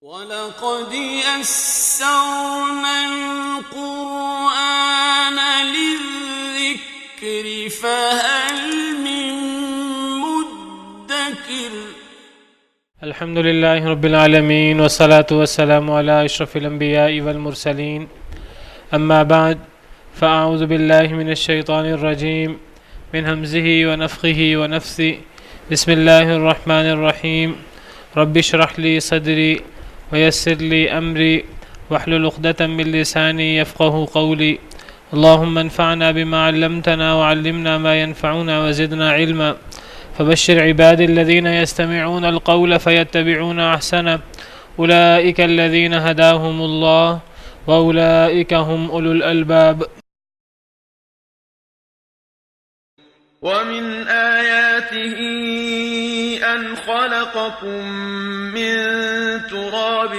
وَلَقَدْ يَسَّرْنَا الْقُرْآنَ لِلذِّكْرِ فَهَلْ مِن مُّدَّكِرٍ الحمد للہ رب العالمین والصلاة والسلام علی اشرف الانبیاء والمرسلین اما بعد فاعوذ باللہ من الشیطان الرجیم من ہمزہ ونفخہ ونفثہ بسم اللہ الرحمن الرحیم رب اشرح لی صدری ويسر لي أمري واحلل عقدة من لساني يفقه قولي اللهم انفعنا بما علمتنا وعلمنا ما ينفعنا وزدنا علما فبشر عبادي الذين يستمعون القول فيتبعون أحسنه أولئك الذين هداهم الله وأولئك هم أولو الألباب. ومن آياته أن خلقكم من تراب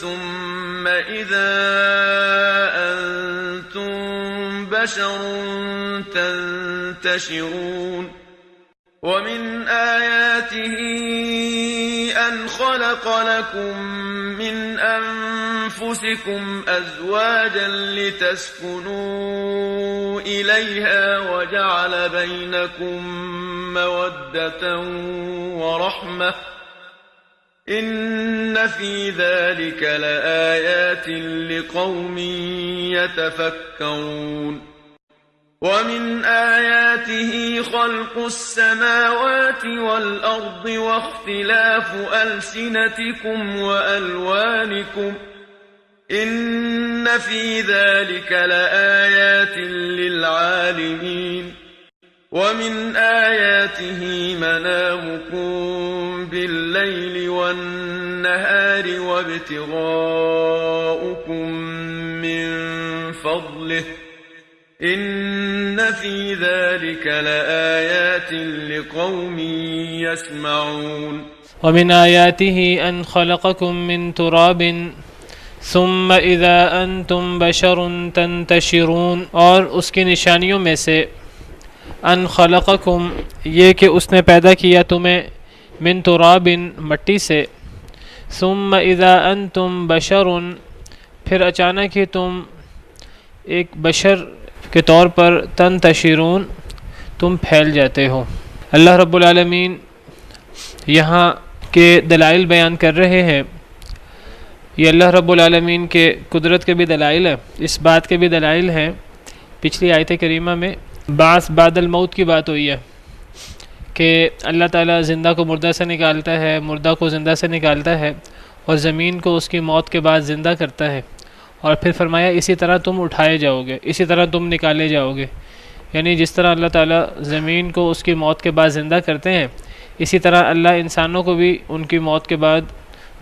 ثم إذا أنتم بشر تنتشرون ومن آياته أن خلق لكم من أنفسكم أزواجا لتسكنوا إليها وجعل بينكم مودة ورحمة إن في ذلك لآيات لقوم يتفكرون ومن آياته خلق السماوات والأرض واختلاف ألسنتكم وألوانكم إن في ذلك لآيات للعالمين ومن آياته منامكم بالليل والنهار وابتغاؤكم من فضله إن في ذلك لآيات لقوم يسمعون ومن آياته أن خلقكم من تراب ثم إذا أنتم بشر تنتشرون اور اس کی نشانیوں میں سے ان خلقکم یہ کہ اس نے پیدا کیا تمہیں من تراب مٹی سے ثم اذا انتم بشر پھر اچانک ہی تم ایک بشر کے طور پر تنتشرون تم پھیل جاتے ہو. اللہ رب العالمین یہاں کے دلائل بیان کر رہے ہیں. یہ اللہ رب العالمین کے قدرت کے بھی دلائل ہیں, اس بات کے بھی دلائل ہیں. پچھلی آیت کریمہ میں بعث بعد الموت کی بات ہوئی ہے کہ اللہ تعالیٰ زندہ کو مردہ سے نکالتا ہے, مردہ کو زندہ سے نکالتا ہے اور زمین کو اس کی موت کے بعد زندہ کرتا ہے, اور پھر فرمایا اسی طرح تم اٹھائے جاؤ گے, اسی طرح تم نکالے جاؤ گے. یعنی جس طرح اللہ تعالیٰ زمین کو اس کی موت کے بعد زندہ کرتے ہیں, اسی طرح اللہ انسانوں کو بھی ان کی موت کے بعد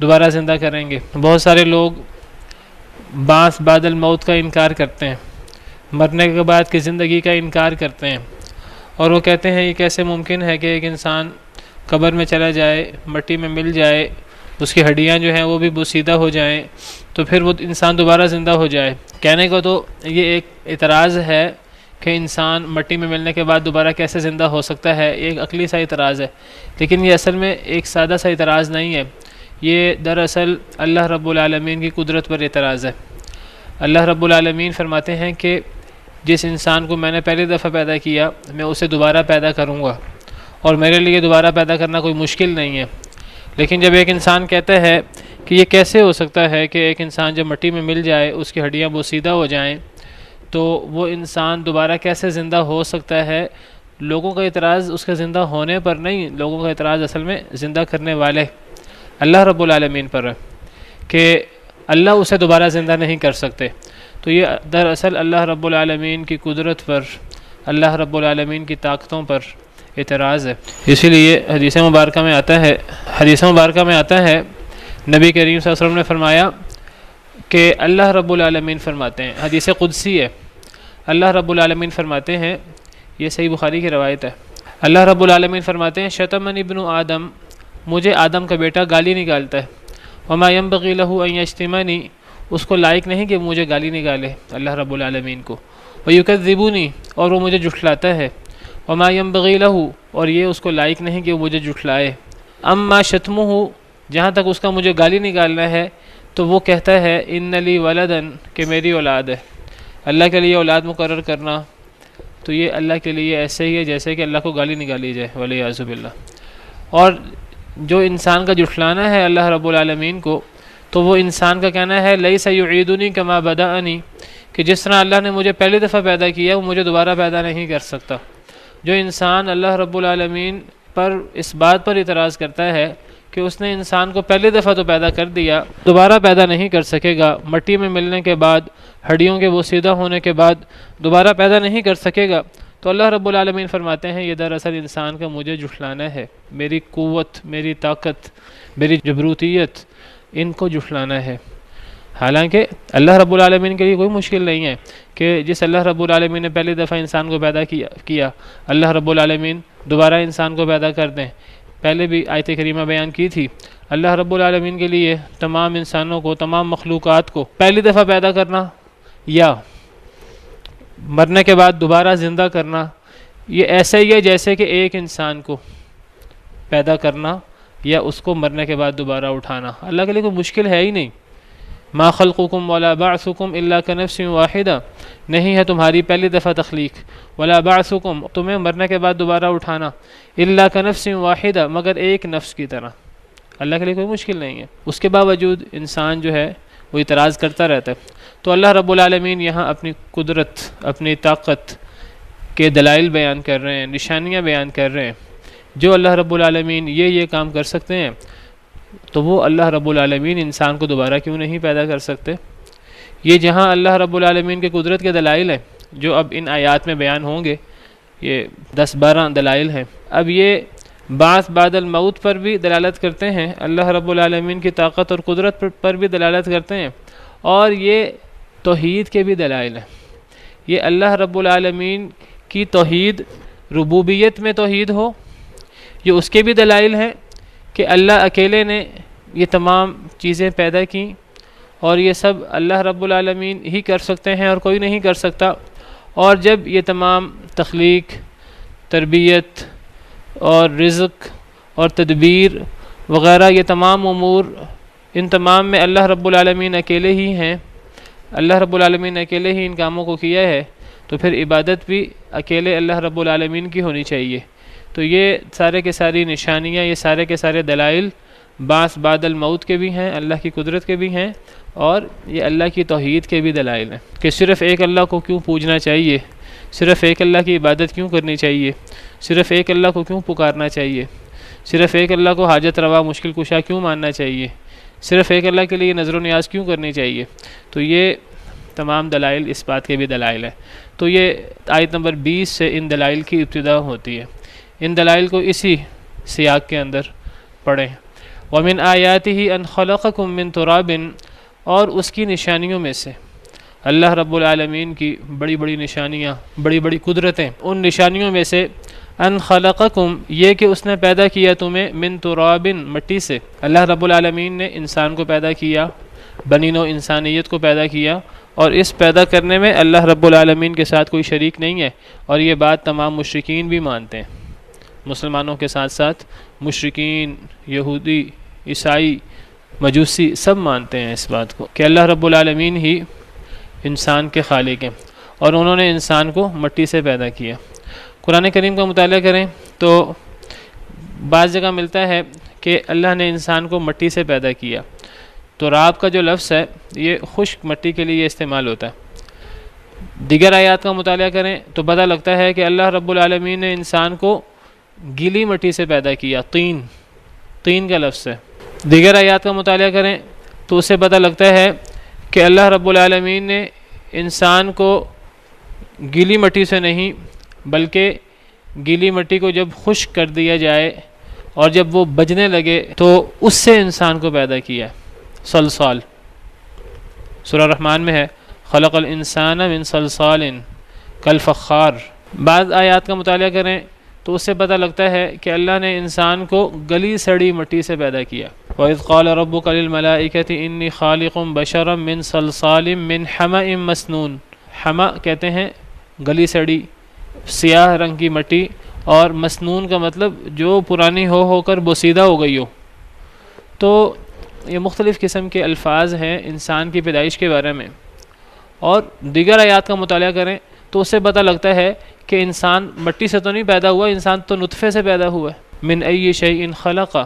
دوبارہ زندہ کریں گے. بہت سارے لوگ بعث بعد الموت کا انکار کرتے ہیں, مرنے کے بعد کی زندگی کا انکار کرتے ہیں, اور وہ کہتے ہیں یہ کیسے ممکن ہے کہ ایک انسان قبر میں چلا جائے, مٹی میں مل جائے, اس کی ہڈیاں جو ہیں وہ بھی بوسیدہ ہو جائیں تو پھر وہ انسان دوبارہ زندہ ہو جائے. کہنے کو تو یہ ایک اعتراض ہے کہ انسان مٹی میں ملنے کے بعد دوبارہ کیسے زندہ ہو سکتا ہے, ایک عقلی سا اعتراض ہے, لیکن یہ اصل میں ایک سادہ سا اعتراض نہیں ہے. یہ دراصل اللہ رب العالمین کی قدرت پر اعتراض ہے. اللہ رب العالمین فرماتے ہیں کہ جس انسان کو میں نے پہلی دفعہ پیدا کیا میں اسے دوبارہ پیدا کروں گا, اور میرے لیے دوبارہ پیدا کرنا کوئی مشکل نہیں ہے. لیکن جب ایک انسان کہتا ہے کہ یہ کیسے ہو سکتا ہے کہ ایک انسان جب مٹی میں مل جائے, اس کی ہڈیاں بوسیدہ ہو جائیں, تو وہ انسان دوبارہ کیسے زندہ ہو سکتا ہے. لوگوں کا اعتراض اس کے زندہ ہونے پر نہیں, لوگوں کا اعتراض اصل میں زندہ کرنے والے اللہ رب العالمین پر ہے کہ اللہ اسے دوبارہ زندہ نہیں کر سکتے. تو یہ دراصل اللہ رب العالمین کی قدرت پر, اللہ رب العالمین کی طاقتوں پر اعتراض ہے. اسی لیے حدیث مبارکہ میں آتا ہے نبی کریم صلی اللہ علیہ وسلم نے فرمایا کہ اللہ رب العالمین فرماتے ہیں, حدیث قدسی ہے, اللہ رب العالمین فرماتے ہیں, یہ صحیح بخاری کی روایت ہے, اللہ رب العالمین فرماتے ہیں شتمنی ابن آدم, مجھے آدم کا بیٹا گالی نکالتا ہے, وما ينبغي له ان يشتمني, اس کو لائق نہیں کہ مجھے گالی نکالے اللہ رب العالمین کو, ويكذبني, اور وہ مجھے جھٹلاتا ہے, وما ينبغي له, اور یہ اس کو لائق نہیں کہ وہ مجھے جھٹلائے. اما شتمہ, جہاں تک اس کا مجھے گالی نکالنا ہے تو وہ کہتا ہے ان لی ولدن کہ میری اولاد ہے۔ اللہ کے لیے اولاد مقرر کرنا تو یہ اللہ کے لیے ایسے ہی ہے جیسے کہ اللہ کو گالی نکالی جائے والعیاذ باللہ۔ اور جو انسان کا جھٹلانا ہے اللہ رب العالمین کو، تو وہ انسان کا کہنا ہے لیس یعیدنی کما بدأنی، کہ جس طرح اللہ نے مجھے پہلی دفعہ پیدا کیا وہ مجھے دوبارہ پیدا نہیں کر سکتا۔ جو انسان اللہ رب العالمین پر اس بات پر اعتراض کرتا ہے کہ اس نے انسان کو پہلی دفعہ تو پیدا کر دیا، دوبارہ پیدا نہیں کر سکے گا، مٹی میں ملنے کے بعد، ہڈیوں کے وہ سیدھا ہونے کے بعد دوبارہ پیدا نہیں کر سکے گا، تو اللہ رب العالمین فرماتے ہیں یہ دراصل انسان کا مجھے جھٹلانا ہے، میری قوت، میری طاقت، میری جبروتیت، ان کو جھٹلانا ہے۔ حالانکہ اللہ رب العالمین کے لیے کوئی مشکل نہیں ہے کہ جس اللہ رب العالمین نے پہلی دفعہ انسان کو پیدا کیا اللہ رب العالمین دوبارہ انسان کو پیدا کر دیں۔ پہلے بھی آیت کریمہ بیان کی تھی، اللہ رب العالمین کے لیے تمام انسانوں کو، تمام مخلوقات کو پہلی دفعہ پیدا کرنا یا مرنے کے بعد دوبارہ زندہ کرنا، یہ ایسا ہی ہے جیسے کہ ایک انسان کو پیدا کرنا یا اس کو مرنے کے بعد دوبارہ اٹھانا۔ اللہ کے لیے کوئی مشکل ہے ہی نہیں۔ ما خلقکم ولا بعثکم الا کنفس واحدہ، نہیں ہے تمہاری پہلی دفعہ تخلیق، ولا بعثکم، تمہیں مرنے کے بعد دوبارہ اٹھانا، الا کنفس واحدہ، مگر ایک نفس کی طرح۔ اللہ کے لیے کوئی مشکل نہیں ہے، اس کے باوجود انسان جو ہے وہ اعتراض کرتا رہتا ہے۔ تو اللہ رب العالمین یہاں اپنی قدرت، اپنی طاقت کے دلائل بیان کر رہے ہیں، نشانیاں بیان کر رہے ہیں۔ جو اللہ رب العالمین یہ کام کر سکتے ہیں تو وہ اللہ رب العالمین انسان کو دوبارہ کیوں نہیں پیدا کر سکتے؟ یہ جہاں اللہ رب العالمین کے قدرت کے دلائل ہیں جو اب ان آیات میں بیان ہوں گے، یہ 10-12 دلائل ہیں۔ اب یہ بعث بعد الموت پر بھی دلالت کرتے ہیں، اللہ رب العالمین کی طاقت اور قدرت پر بھی دلالت کرتے ہیں، اور یہ توحید کے بھی دلائل ہیں۔ یہ اللہ رب العالمین کی توحید، ربوبیت میں توحید ہو، یہ اس کے بھی دلائل ہیں کہ اللہ اکیلے نے یہ تمام چیزیں پیدا کیں اور یہ سب اللہ رب العالمین ہی کر سکتے ہیں اور کوئی نہیں کر سکتا۔ اور جب یہ تمام تخلیق، تربیت اور رزق اور تدبیر وغیرہ، یہ تمام امور، ان تمام میں اللہ رب العالمین اکیلے ہی ہیں، اللہ رب العالمین اکیلے ہی ان کاموں کو کیا ہے، تو پھر عبادت بھی اکیلے اللہ رب العالمین کی ہونی چاہیے۔ تو یہ سارے کے ساری نشانیاں، یہ سارے کے سارے دلائل بعث بعد الموت کے بھی ہیں، اللہ کی قدرت کے بھی ہیں، اور یہ اللہ کی توحید کے بھی دلائل ہیں کہ صرف ایک اللہ کو کیوں پوجنا چاہیے، صرف ایک اللہ کی عبادت کیوں کرنی چاہیے، صرف ایک اللہ کو کیوں پکارنا چاہیے، صرف ایک اللہ کو حاجت روا مشکل کشا کیوں ماننا چاہیے، صرف ایک اللہ کے لیے نظر و نیاز کیوں کرنی چاہیے۔ تو یہ تمام دلائل اس بات کے بھی دلائل ہیں۔ تو یہ آیت نمبر 20 سے ان دلائل کی ابتدا ہوتی ہے۔ ان دلائل کو اسی سیاق کے اندر پڑھیں۔ وَمِنْ آیَاتِهِ أَنْ خَلَقَكُم مِّن تُرَابٍ، اور اس کی نشانیوں میں سے اللہ رب العالمین کی بڑی بڑی نشانیاں، بڑی بڑی قدرتیں، ان نشانیوں میں سے ان خلقکم، یہ کہ اس نے پیدا کیا تمہیں، من تراب، مٹی سے۔ اللہ رب العالمین نے انسان کو پیدا کیا، بنی نوع انسانیت کو پیدا کیا، اور اس پیدا کرنے میں اللہ رب العالمین کے ساتھ کوئی شریک نہیں ہے، اور یہ بات تمام مشرکین بھی مانتے ہیں، مسلمانوں کے ساتھ ساتھ مشرکین، یہودی، عیسائی، مجوسی سب مانتے ہیں اس بات کو کہ اللہ رب العالمین ہی انسان کے خالق ہیں، اور انہوں نے انسان کو مٹی سے پیدا کیا۔ قرآن کریم کا مطالعہ کریں تو بعض جگہ ملتا ہے کہ اللہ نے انسان کو مٹی سے پیدا کیا۔ تو راب کا جو لفظ ہے یہ خشک مٹی کے لیے استعمال ہوتا ہے۔ دیگر آیات کا مطالعہ کریں تو پتہ لگتا ہے کہ اللہ رب العالمین نے انسان کو گیلی مٹی سے پیدا کیا، طین کا لفظ ہے۔ دیگر آیات کا مطالعہ کریں تو اس سے پتہ لگتا ہے کہ اللہ رب العالمین نے انسان کو گیلی مٹی سے نہیں بلکہ گیلی مٹی کو جب خشک کر دیا جائے اور جب وہ بجنے لگے تو اس سے انسان کو پیدا کیا۔ صلصال، سورہ رحمان میں ہے، خلق الانسان من صلصال کالفخار۔ بعض آیات کا مطالعہ کریں تو اس سے پتہ لگتا ہے کہ اللہ نے انسان کو گلی سڑی مٹی سے پیدا کیا۔ وَإِذْ قَالَ رَبُّكَ لِلْمَلَائِكَةِ إِنِّي خَالِقٌ بَشَرًا مِّن صَلْصَالٍ مِّنْ حَمَإٍ مَّسْنُونٍ۔ حما کہتے ہیں گلی سڑی سیاہ رنگ کی مٹی، اور مسنون کا مطلب جو پرانی ہو کر بوسیدہ ہو گئی ہو، تو یہ مختلف قسم کے الفاظ ہیں انسان کی پیدائش کے بارے میں، اور دیگر آیات کا مطالعہ کریں تو اس سے پتہ لگتا ہے کہ انسان مٹی سے تو نہیں پیدا ہوا، انسان تو نطفے سے پیدا ہوا ہے۔ من ای شیء خلق،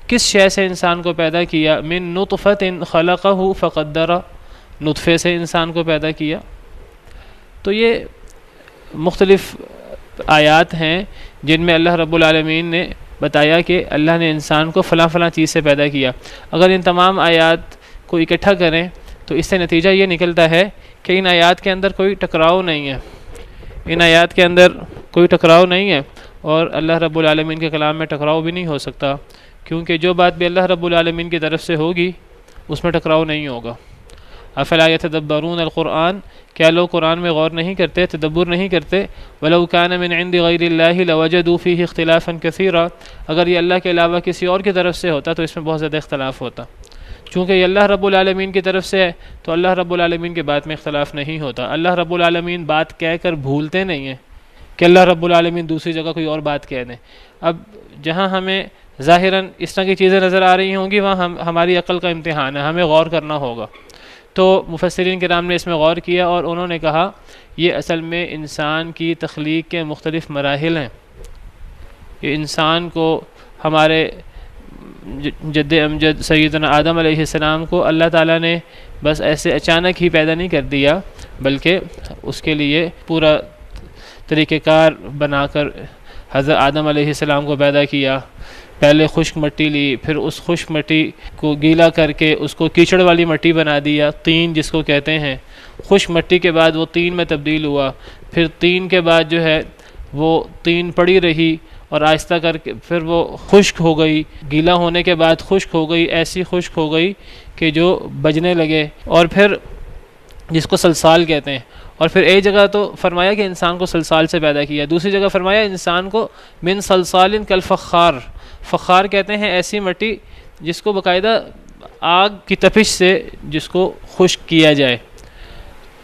کس شے سے انسان کو پیدا کیا؟ من نطفۃ خلقہ فقدر، نطفے سے انسان کو پیدا کیا۔ تو یہ مختلف آیات ہیں جن میں اللہ رب العالمین نے بتایا کہ اللہ نے انسان کو فلاں فلاں چیز سے پیدا کیا۔ اگر ان تمام آیات کو اکٹھا کریں تو اس سے نتیجہ یہ نکلتا ہے کہ ان آیات کے اندر کوئی ٹکراؤ نہیں ہے، ان آیات کے اندر کوئی ٹکراؤ نہیں ہے، اور اللہ رب العالمین کے کلام میں ٹکراؤ بھی نہیں ہو سکتا، کیونکہ جو بات بھی اللہ رب العالمین کی طرف سے ہوگی اس میں ٹکراؤ نہیں ہوگا۔ افلا یتدبرون القرآن، کیا لوگ قرآن میں غور نہیں کرتے، تدبر نہیں کرتے؟ ولو کان من عند غیر اللہ لوجدوا فیہ اختلافا کثیرا، اگر یہ اللہ کے علاوہ کسی اور کی طرف سے ہوتا تو اس میں بہت زیادہ اختلاف ہوتا۔ چونکہ یہ اللہ رب العالمین کی طرف سے ہے تو اللہ رب العالمین کی بات میں اختلاف نہیں ہوتا۔ اللہ رب العالمین بات کہہ کر بھولتے نہیں ہیں کہ اللہ رب العالمین دوسری جگہ کوئی اور بات کہہ دیں۔ اب جہاں ہمیں ظاہراً اس طرح کی چیزیں نظر آ رہی ہوں گی وہاں ہماری عقل کا امتحان ہے، ہمیں غور کرنا ہوگا۔ تو مفسرین کرام نے اس میں غور کیا اور انہوں نے کہا یہ اصل میں انسان کی تخلیق کے مختلف مراحل ہیں۔ یہ انسان کو ہمارے جد امجد سیدنا آدم علیہ السلام کو اللہ تعالیٰ نے بس ایسے اچانک ہی پیدا نہیں کر دیا، بلکہ اس کے لیے پورا طریقہ کار بنا کر حضرت آدم علیہ السلام کو پیدا کیا۔ پہلے خشک مٹی لی، پھر اس خشک مٹی کو گیلا کر کے اس کو کیچڑ والی مٹی بنا دیا، طین جس کو کہتے ہیں۔ خشک مٹی کے بعد وہ طین میں تبدیل ہوا، پھر طین کے بعد جو ہے وہ طین پڑی رہی اور آہستہ کر کے پھر وہ خشک ہو گئی، گیلا ہونے کے بعد خشک ہو گئی، ایسی خشک ہو گئی کہ جو بجنے لگے، اور پھر جس کو سلسال کہتے ہیں۔ اور پھر ایک جگہ تو فرمایا کہ انسان کو سلسال سے پیدا کیا، دوسری جگہ فرمایا انسان کو من صلصال کالفخار، فخار کہتے ہیں ایسی مٹی جس کو باقاعدہ آگ کی تپش سے جس کو خشک کیا جائے۔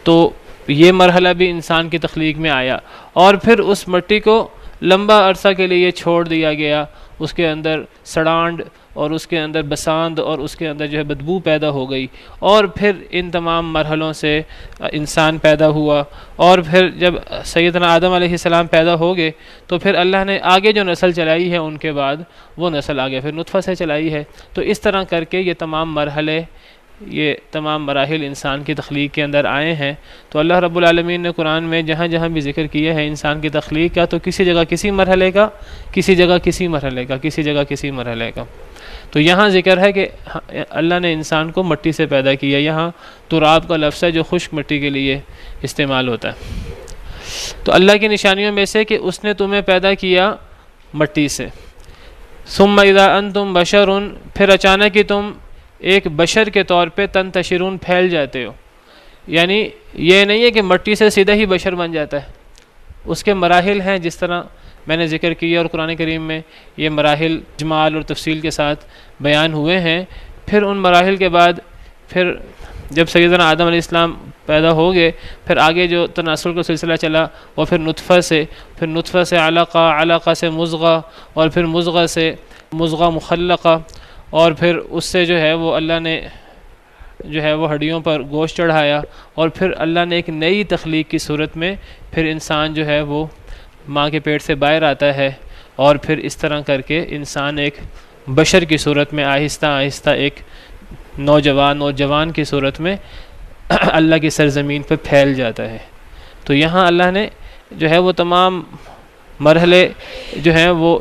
تو یہ مرحلہ بھی انسان کی تخلیق میں آیا، اور پھر اس مٹی کو لمبا عرصہ کے لیے چھوڑ دیا گیا، اس کے اندر سڑانڈ اور اس کے اندر بساند اور اس کے اندر جو ہے بدبو پیدا ہو گئی، اور پھر ان تمام مرحلوں سے انسان پیدا ہوا۔ اور پھر جب سیدنا آدم علیہ السلام پیدا ہو گئے تو پھر اللہ نے آگے جو نسل چلائی ہے ان کے بعد وہ نسل آگے پھر نطفہ سے چلائی ہے۔ تو اس طرح کر کے یہ تمام مرحلے، یہ تمام مراحل انسان کی تخلیق کے اندر آئے ہیں۔ تو اللہ رب العالمین نے قرآن میں جہاں جہاں بھی ذکر کیا ہے انسان کی تخلیق کا، تو کسی جگہ کسی مرحلے کا، کسی جگہ کسی مرحلے کا، کسی جگہ کسی مرحلے کا۔ تو یہاں ذکر ہے کہ اللہ نے انسان کو مٹی سے پیدا کیا، یہاں تراب کا لفظ ہے جو خشک مٹی کے لیے استعمال ہوتا ہے۔ تو اللہ کی نشانیوں میں سے کہ اس نے تمہیں پیدا کیا مٹی سے، ثم اذا انتم بشر، پھر اچانک ہی تم ایک بشر کے طور پہ تنتشرون پھیل جاتے ہو۔ یعنی یہ نہیں ہے کہ مٹی سے سیدھا ہی بشر بن جاتا ہے، اس کے مراحل ہیں جس طرح میں نے ذکر کیا، اور قرآن کریم میں یہ مراحل جمال اور تفصیل کے ساتھ بیان ہوئے ہیں۔ پھر ان مراحل کے بعد پھر جب سیدنا آدم علیہ السلام پیدا ہو گئے، پھر آگے جو تناسل کا سلسلہ چلا وہ پھر نطفہ سے، پھر نطفہ سے علقہ، علقہ سے مضغہ، اور پھر مضغہ سے مضغہ مخلقہ، اور پھر اس سے جو ہے وہ اللہ نے جو ہے وہ ہڈیوں پر گوشت چڑھایا، اور پھر اللہ نے ایک نئی تخلیق کی صورت میں پھر انسان جو ہے وہ ماں کے پیٹ سے باہر آتا ہے، اور پھر اس طرح کر کے انسان ایک بشر کی صورت میں آہستہ آہستہ ایک نوجوان کی صورت میں اللہ کی سرزمین پہ پھیل جاتا ہے۔ تو یہاں اللہ نے جو ہے وہ تمام مرحلے جو ہیں وہ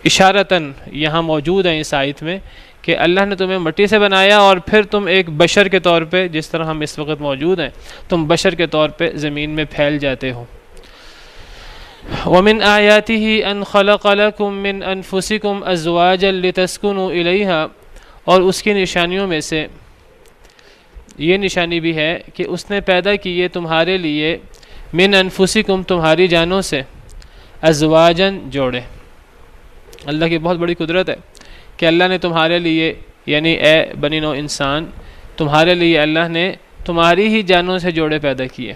اشارتاً یہاں موجود ہیں اس آیت میں، کہ اللہ نے تمہیں مٹی سے بنایا اور پھر تم ایک بشر کے طور پہ، جس طرح ہم اس وقت موجود ہیں، تم بشر کے طور پہ زمین میں پھیل جاتے ہو۔ وَمِنْ آيَاتِهِ أَنْ خَلَقَ لَكُم مِّنْ أَنفُسِكُمْ أَزْوَاجًا لِتَسْكُنُوا إِلَيْهَا، اور اس کی نشانیوں میں سے یہ نشانی بھی ہے کہ اس نے پیدا کیے تمہارے لیے من انفسکم، تمہاری جانوں سے، ازواجن، جوڑے۔ اللہ کی بہت بڑی قدرت ہے کہ اللہ نے تمہارے لیے، یعنی اے بنی نوع انسان، تمہارے لیے اللہ نے تمہاری ہی جانوں سے جوڑے پیدا کیے،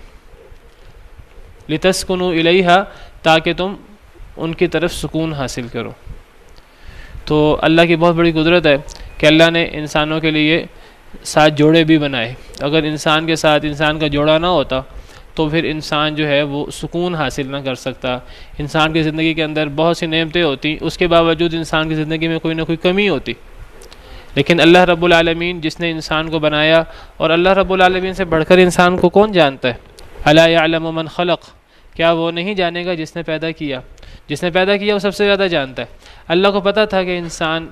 لتسکنوا الیہا، تاکہ تم ان کی طرف سکون حاصل کرو۔ تو اللہ کی بہت بڑی قدرت ہے کہ اللہ نے انسانوں کے لیے 7 جوڑے بھی بنائے۔ اگر انسان کے ساتھ انسان کا جوڑا نہ ہوتا تو پھر انسان جو ہے وہ سکون حاصل نہ کر سکتا۔ انسان کی زندگی کے اندر بہت سی نعمتیں ہوتی، اس کے باوجود انسان کی زندگی میں کوئی نہ کوئی کمی ہوتی، لیکن اللہ رب العالمین جس نے انسان کو بنایا، اور اللہ رب العالمین سے بڑھ کر انسان کو کون جانتا ہے؟ الا یعلم من خلق، کیا وہ نہیں جانے گا جس نے پیدا کیا؟ جس نے پیدا کیا وہ سب سے زیادہ جانتا ہے۔ اللہ کو پتہ تھا کہ انسان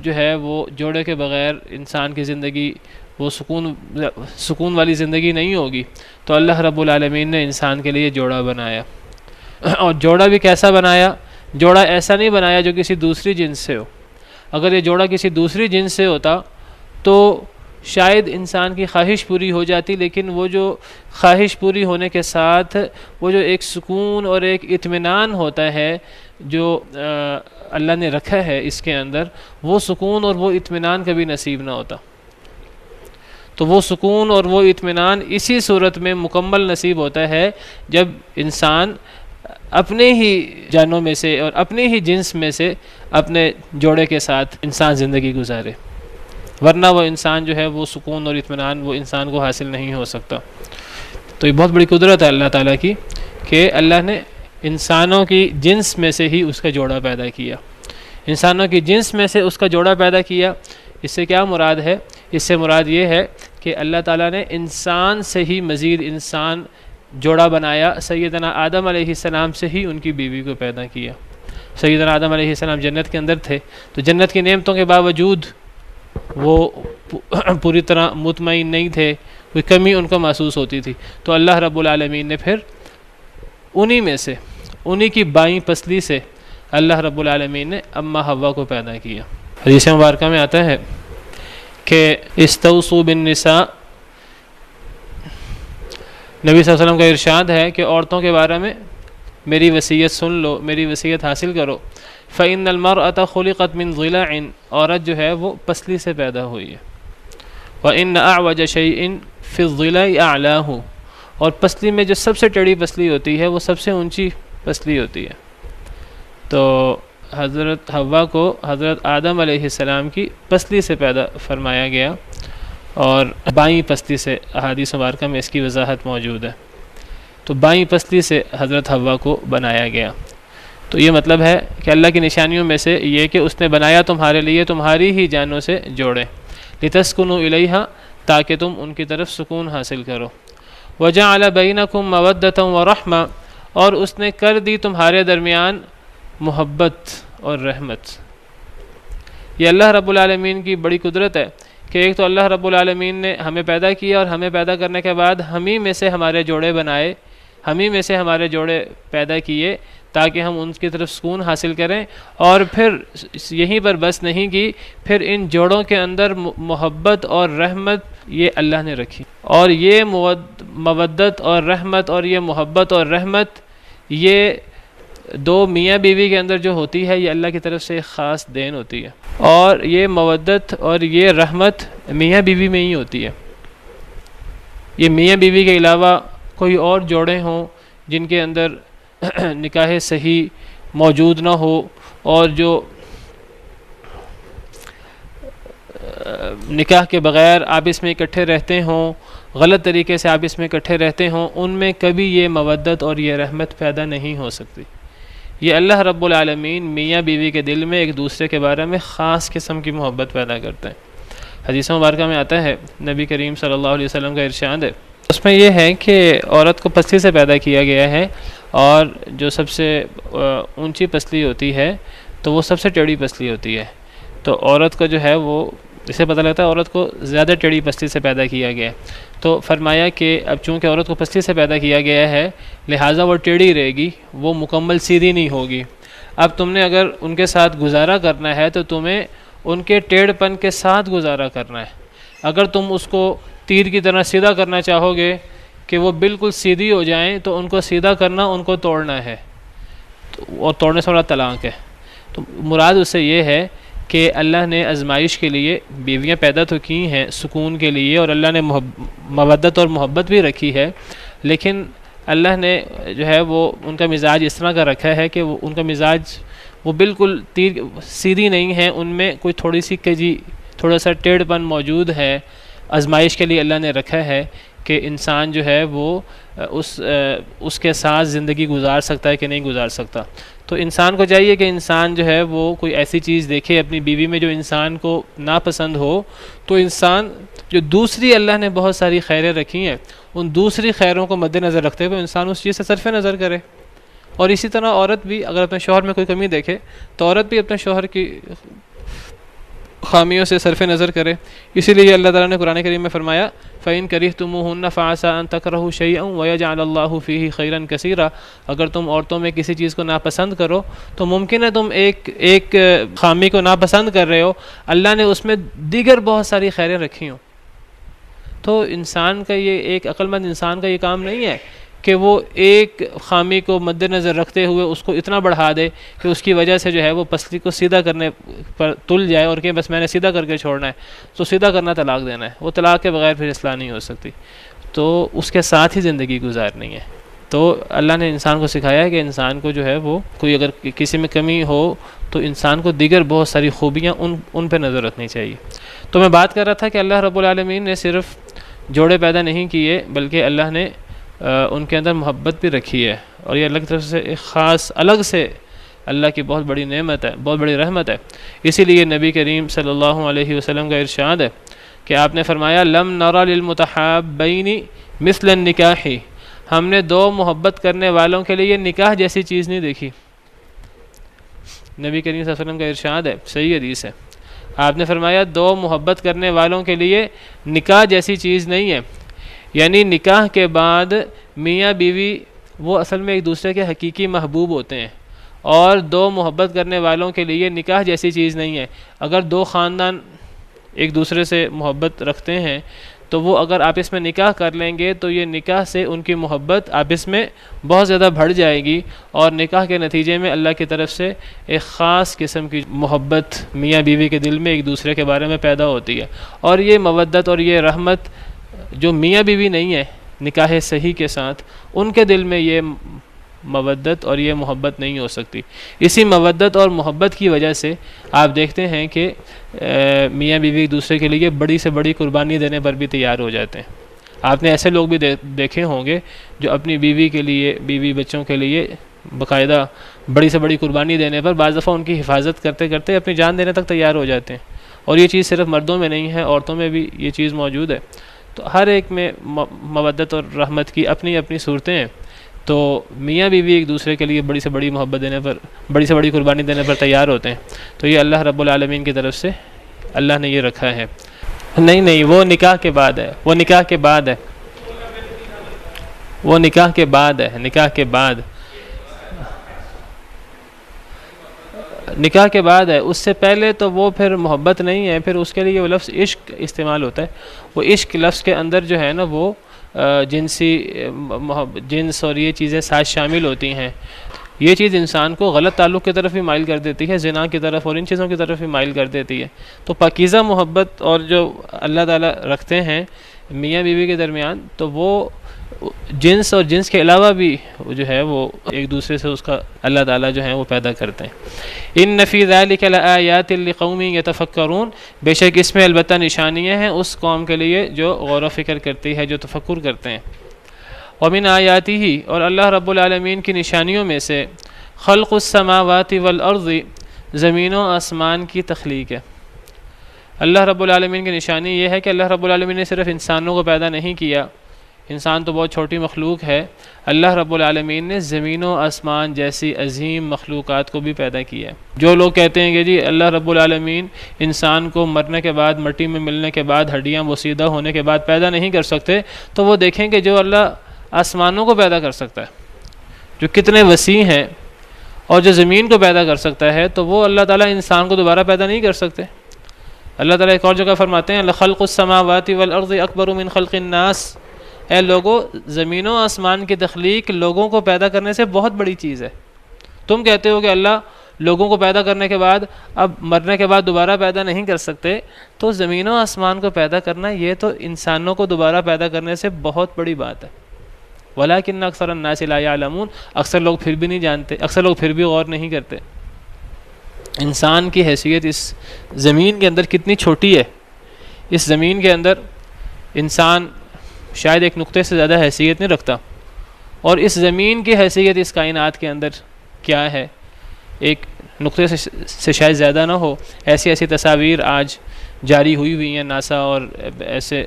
جو ہے وہ جوڑے کے بغیر انسان کی زندگی وہ سکون والی زندگی نہیں ہوگی، تو اللہ رب العالمین نے انسان کے لیے جوڑا بنایا۔ اور جوڑا بھی کیسا بنایا؟ جوڑا ایسا نہیں بنایا جو کسی دوسری جنس سے ہو۔ اگر یہ جوڑا کسی دوسری جنس سے ہوتا تو شاید انسان کی خواہش پوری ہو جاتی، لیکن وہ جو خواہش پوری ہونے کے ساتھ وہ جو ایک سکون اور ایک اطمینان ہوتا ہے جو اللہ نے رکھا ہے اس کے اندر، وہ سکون اور وہ اطمینان کبھی نصیب نہ ہوتا۔ تو وہ سکون اور وہ اطمینان اسی صورت میں مکمل نصیب ہوتا ہے جب انسان اپنے ہی جانوں میں سے اور اپنے ہی جنس میں سے اپنے جوڑے کے ساتھ انسان زندگی گزارے، ورنہ وہ انسان جو ہے وہ سکون اور اطمینان وہ انسان کو حاصل نہیں ہو سکتا۔ تو یہ بہت بڑی قدرت ہے اللہ تعالیٰ کی کہ اللہ نے انسانوں کی جنس میں سے ہی اس کا جوڑا پیدا کیا، انسانوں کی جنس میں سے اس کا جوڑا پیدا کیا۔ اس سے کیا مراد ہے؟ اس سے مراد یہ ہے کہ اللہ تعالیٰ نے انسان سے ہی مزید انسان جوڑا بنایا، سیدنا آدم علیہ السلام سے ہی ان کی بیوی کو پیدا کیا۔ سیدنا آدم علیہ السلام جنت کے اندر تھے، تو جنت کی نعمتوں کے باوجود وہ پوری طرح مطمئن نہیں تھے، کوئی کمی ان کو محسوس ہوتی تھی، تو اللہ رب العالمین نے پھر انہی میں سے، انہی کی بائیں پسلی سے اللہ رب العالمین نے اما حوا کو پیدا کیا۔ حدیث مبارکہ میں آتا ہے کہ استوصوا بالنساء، نبی صلی اللہ علیہ وسلم کا ارشاد ہے کہ عورتوں کے بارے میں میری وصیت سن لو، میری وصیت حاصل کرو۔ فإن المرأة خلقت من ضلع، عورت جو ہے وہ پسلی سے پیدا ہوئی ہے۔ وإن أعوج شيء في الضلع أعلاه، اور پسلی میں جو سب سے ٹیڑھی پسلی ہوتی ہے وہ سب سے اونچی پسلی ہوتی ہے۔ تو حضرت حوا کو حضرت آدم علیہ السلام کی پسلی سے پیدا فرمایا گیا، اور بائیں پسلی سے احادیث مبارکہ میں اس کی وضاحت موجود ہے۔ تو بائیں پسلی سے حضرت حوا کو بنایا گیا۔ تو یہ مطلب ہے کہ اللہ کی نشانیوں میں سے یہ کہ اس نے بنایا تمہارے لیے تمہاری ہی جانوں سے جوڑے، لتسکنوا الیہا، تاکہ تم ان کی طرف سکون حاصل کرو۔ وجعل بینکم مودۃ ورحمہ، اور اس نے کر دی تمہارے درمیان محبت اور رحمت۔ یہ اللہ رب العالمین کی بڑی قدرت ہے کہ ایک تو اللہ رب العالمین نے ہمیں پیدا کیا، اور ہمیں پیدا کرنے کے بعد ہمیں میں سے ہمارے جوڑے بنائے، ہمیں میں سے ہمارے جوڑے پیدا کیے تاکہ ہم ان کی طرف سکون حاصل کریں، اور پھر یہیں پر بس نہیں کی، پھر ان جوڑوں کے اندر محبت اور رحمت یہ اللہ نے رکھی، اور یہ مودت اور رحمت اور یہ محبت اور رحمت یہ دو میاں بیوی کے اندر جو ہوتی ہے یہ اللہ کی طرف سے ایک خاص دین ہوتی ہے، اور یہ مودت اور یہ رحمت میاں بیوی میں ہی ہوتی ہے۔ یہ میاں بیوی کے علاوہ کوئی اور جوڑے ہوں جن کے اندر نکاح صحیح موجود نہ ہو، اور جو نکاح کے بغیر آپس میں اکٹھے رہتے ہوں، غلط طریقے سے آپس میں اکٹھے رہتے ہوں، ان میں کبھی یہ مودت اور یہ رحمت پیدا نہیں ہو سکتی۔ یہ اللہ رب العالمین میاں بیوی کے دل میں ایک دوسرے کے بارے میں خاص قسم کی محبت پیدا کرتے ہیں۔ حدیث مبارکہ میں آتا ہے، نبی کریم صلی اللہ علیہ وسلم کا ارشاد ہے، اس میں یہ ہے کہ عورت کو پسلی سے پیدا کیا گیا ہے، اور جو سب سے اونچی پسلی ہوتی ہے تو وہ سب سے ٹیڑھی پسلی ہوتی ہے۔ تو عورت کو جو ہے وہ اس سے پتہ لگتا ہے عورت کو زیادہ ٹیڑھی پسلی سے پیدا کیا گیا ہے۔ تو فرمایا کہ اب چونکہ عورت کو پسلی سے پیدا کیا گیا ہے لہٰذا وہ ٹیڑھی رہے گی، وہ مکمل سیدھی نہیں ہوگی۔ اب تم نے اگر ان کے ساتھ گزارا کرنا ہے تو تمہیں ان کے ٹیڑھ پن کے ساتھ گزارا کرنا ہے۔ اگر تم اس کو تیر کی طرح سیدھا کرنا چاہو گے کہ وہ بالکل سیدھی ہو جائیں تو ان کو سیدھا کرنا، ان کو توڑنا ہے، اور توڑنے سے بڑا طلاق ہے۔ تو مراد اس سے یہ ہے کہ اللہ نے آزمائش کے لیے بیویاں پیدا تو کی ہیں سکون کے لیے، اور اللہ نے مودت اور محبت بھی رکھی ہے، لیکن اللہ نے جو ہے وہ ان کا مزاج اس طرح کا رکھا ہے کہ وہ ان کا مزاج وہ بالکل سیدھی نہیں ہیں، ان میں کوئی تھوڑی سی کجی، تھوڑا سا ٹیڑھ پن موجود ہے۔ آزمائش کے لیے اللہ نے رکھا ہے کہ انسان جو ہے وہ اس کے ساتھ زندگی گزار سکتا ہے کہ نہیں گزار سکتا۔ تو انسان کو چاہیے کہ انسان جو ہے وہ کوئی ایسی چیز دیکھے اپنی بیوی میں جو انسان کو ناپسند ہو، تو انسان جو دوسری اللہ نے بہت ساری خیریں رکھی ہیں، ان دوسری خیروں کو مد نظر رکھتے ہوئے انسان اس چیز سے صرف نظر کرے۔ اور اسی طرح عورت بھی اگر اپنے شوہر میں کوئی کمی دیکھے تو عورت بھی اپنے شوہر کی خامیوں سے صرف نظر کرے۔ اسی لیے اللہ تعالیٰ نے قرآن کریم میں فرمایا فَإِن كَرِهْتُمُوهُنَّ فَعَسَىٰ أَن تَكْرَهُوا شَيْئًا وَيَجْعَلَ اللَّهُ فِيهِ خَيْرًا كَثِيرًا، اگر تم عورتوں میں کسی چیز کو ناپسند کرو تو ممکن ہے تم ایک خامی کو ناپسند کر رہے ہو، اللہ نے اس میں دیگر بہت ساری خیریں رکھی ہوں۔ تو انسان کا یہ ایک عقل مند انسان کا یہ کام نہیں ہے کہ وہ ایک خامی کو مد نظر رکھتے ہوئے اس کو اتنا بڑھا دے کہ اس کی وجہ سے جو ہے وہ پسلی کو سیدھا کرنے پر تل جائے اور کہ بس میں نے سیدھا کر کے چھوڑنا ہے، تو سیدھا کرنا طلاق دینا ہے، وہ طلاق کے بغیر پھر اصلاح نہیں ہو سکتی، تو اس کے ساتھ ہی زندگی گزارنی ہے۔ تو اللہ نے انسان کو سکھایا ہے کہ انسان کو جو ہے وہ کوئی اگر کسی میں کمی ہو تو انسان کو دیگر بہت ساری خوبیاں ان پہ نظر رکھنی چاہیے۔ تو میں بات کر رہا تھا کہ اللہ رب العالمین نے صرف جوڑے پیدا نہیں کیے بلکہ اللہ نے ان کے اندر محبت بھی رکھی ہے، اور یہ اللہ کی طرف سے ایک خاص الگ سے اللہ کی بہت بڑی نعمت ہے، بہت بڑی رحمت ہے۔ اسی لیے نبی کریم صلی اللہ علیہ وسلم کا ارشاد ہے کہ آپ نے فرمایا لم نرى للمتحابین مثل النکاح، ہم نے دو محبت کرنے والوں کے لیے نکاح جیسی چیز نہیں دیکھی۔ نبی کریم صلی اللہ علیہ وسلم کا ارشاد ہے، صحیح حدیث ہے، آپ نے فرمایا دو محبت کرنے والوں کے لیے نکاح جیسی چیز نہیں ہے، یعنی نکاح کے بعد میاں بیوی وہ اصل میں ایک دوسرے کے حقیقی محبوب ہوتے ہیں، اور دو محبت کرنے والوں کے لیے نکاح جیسی چیز نہیں ہے۔ اگر دو خاندان ایک دوسرے سے محبت رکھتے ہیں تو وہ اگر آپس میں نکاح کر لیں گے تو یہ نکاح سے ان کی محبت آپس میں بہت زیادہ بڑھ جائے گی، اور نکاح کے نتیجے میں اللہ کی طرف سے ایک خاص قسم کی محبت میاں بیوی کے دل میں ایک دوسرے کے بارے میں پیدا ہوتی ہے، اور یہ مودت اور یہ رحمت جو میاں بیوی نہیں ہے نکاح صحیح کے ساتھ، ان کے دل میں یہ مودت اور یہ محبت نہیں ہو سکتی۔ اسی مودت اور محبت کی وجہ سے آپ دیکھتے ہیں کہ میاں بیوی ایک دوسرے کے لیے بڑی سے بڑی قربانی دینے پر بھی تیار ہو جاتے ہیں۔ آپ نے ایسے لوگ بھی دیکھے ہوں گے جو اپنی بیوی کے لیے، بیوی بچوں کے لیے باقاعدہ بڑی سے بڑی قربانی دینے پر بعض دفعہ ان کی حفاظت کرتے کرتے اپنی جان دینے تک تیار ہو جاتے ہیں، اور یہ چیز صرف مردوں میں نہیں ہے، عورتوں میں بھی یہ چیز موجود ہے۔ تو ہر ایک میں مودت اور رحمت کی اپنی اپنی صورتیں ہیں، تو میاں بیوی ایک دوسرے کے لیے بڑی سے بڑی محبت دینے پر، بڑی سے بڑی قربانی دینے پر تیار ہوتے ہیں۔ تو یہ اللہ رب العالمین کی طرف سے اللہ نے یہ رکھا ہے۔ نہیں وہ نکاح کے بعد ہے، وہ نکاح کے بعد ہے، وہ نکاح کے بعد ہے، نکاح کے بعد، نکاح کے بعد ہے، اس سے پہلے تو وہ پھر محبت نہیں ہے، پھر اس کے لیے وہ لفظ عشق استعمال ہوتا ہے۔ وہ عشق لفظ کے اندر جو ہے نا وہ جنس اور یہ چیزیں ساتھ شامل ہوتی ہیں۔ یہ چیز انسان کو غلط تعلق کی طرف بھی مائل کر دیتی ہے، زنا کی طرف اور ان چیزوں کی طرف بھی مائل کر دیتی ہے۔ تو پاکیزہ محبت اور جو اللہ تعالیٰ رکھتے ہیں میاں بیوی کے درمیان، تو وہ جنس اور جنس کے علاوہ بھی جو ہے وہ ایک دوسرے سے اس کا اللہ تعالیٰ جو ہے وہ پیدا کرتے ہیں۔ ان فی ذلک لآیات لقوم یتفکرون، بے شک اس میں البتہ نشانیاں ہیں اس قوم کے لیے جو غور و فکر کرتی ہے، جو تفکر کرتے ہیں۔ ومن آیاتہ، اور اللہ رب العالمین کی نشانیوں میں سے خلق السماوات والارض، زمین و آسمان کی تخلیق ہے۔ اللہ رب العالمین کی نشانی یہ ہے کہ اللہ رب العالمین نے صرف انسانوں کو پیدا نہیں کیا، انسان تو بہت چھوٹی مخلوق ہے، اللہ رب العالمین نے زمین و آسمان جیسی عظیم مخلوقات کو بھی پیدا کیا ہے۔ جو لوگ کہتے ہیں کہ جی اللہ رب العالمین انسان کو مرنے کے بعد، مٹی میں ملنے کے بعد، ہڈیاں بوسیدہ ہونے کے بعد پیدا نہیں کر سکتے، تو وہ دیکھیں کہ جو اللہ آسمانوں کو پیدا کر سکتا ہے، جو کتنے وسیع ہیں، اور جو زمین کو پیدا کر سکتا ہے، تو وہ اللہ تعالیٰ انسان کو دوبارہ پیدا نہیں کر سکتے۔ اللہ تعالیٰ ایک اور جگہ فرماتے ہیں لخلق السماوات والارض اکبر من خلق الناس، اے لوگوں، زمین و آسمان کی تخلیق لوگوں کو پیدا کرنے سے بہت بڑی چیز ہے۔ تم کہتے ہو کہ اللہ لوگوں کو پیدا کرنے کے بعد اب مرنے کے بعد دوبارہ پیدا نہیں کر سکتے، تو زمین و آسمان کو پیدا کرنا یہ تو انسانوں کو دوبارہ پیدا کرنے سے بہت بڑی بات ہے۔ وَلَٰكِنَّ أَكْثَرَ النَّاسِ لَا يَعْلَمُونَ، اکثر لوگ پھر بھی نہیں جانتے، اکثر لوگ پھر بھی غور نہیں کرتے۔ انسان کی حیثیت اس زمین کے اندر کتنی چھوٹی ہے. اس زمین کے اندر انسان شاید ایک نقطے سے زیادہ حیثیت نہیں رکھتا، اور اس زمین کی حیثیت اس کائنات کے اندر کیا ہے، ایک نقطے سے شاید زیادہ نہ ہو. ایسی تصاویر آج جاری ہوئی ہیں ناسا اور ایسے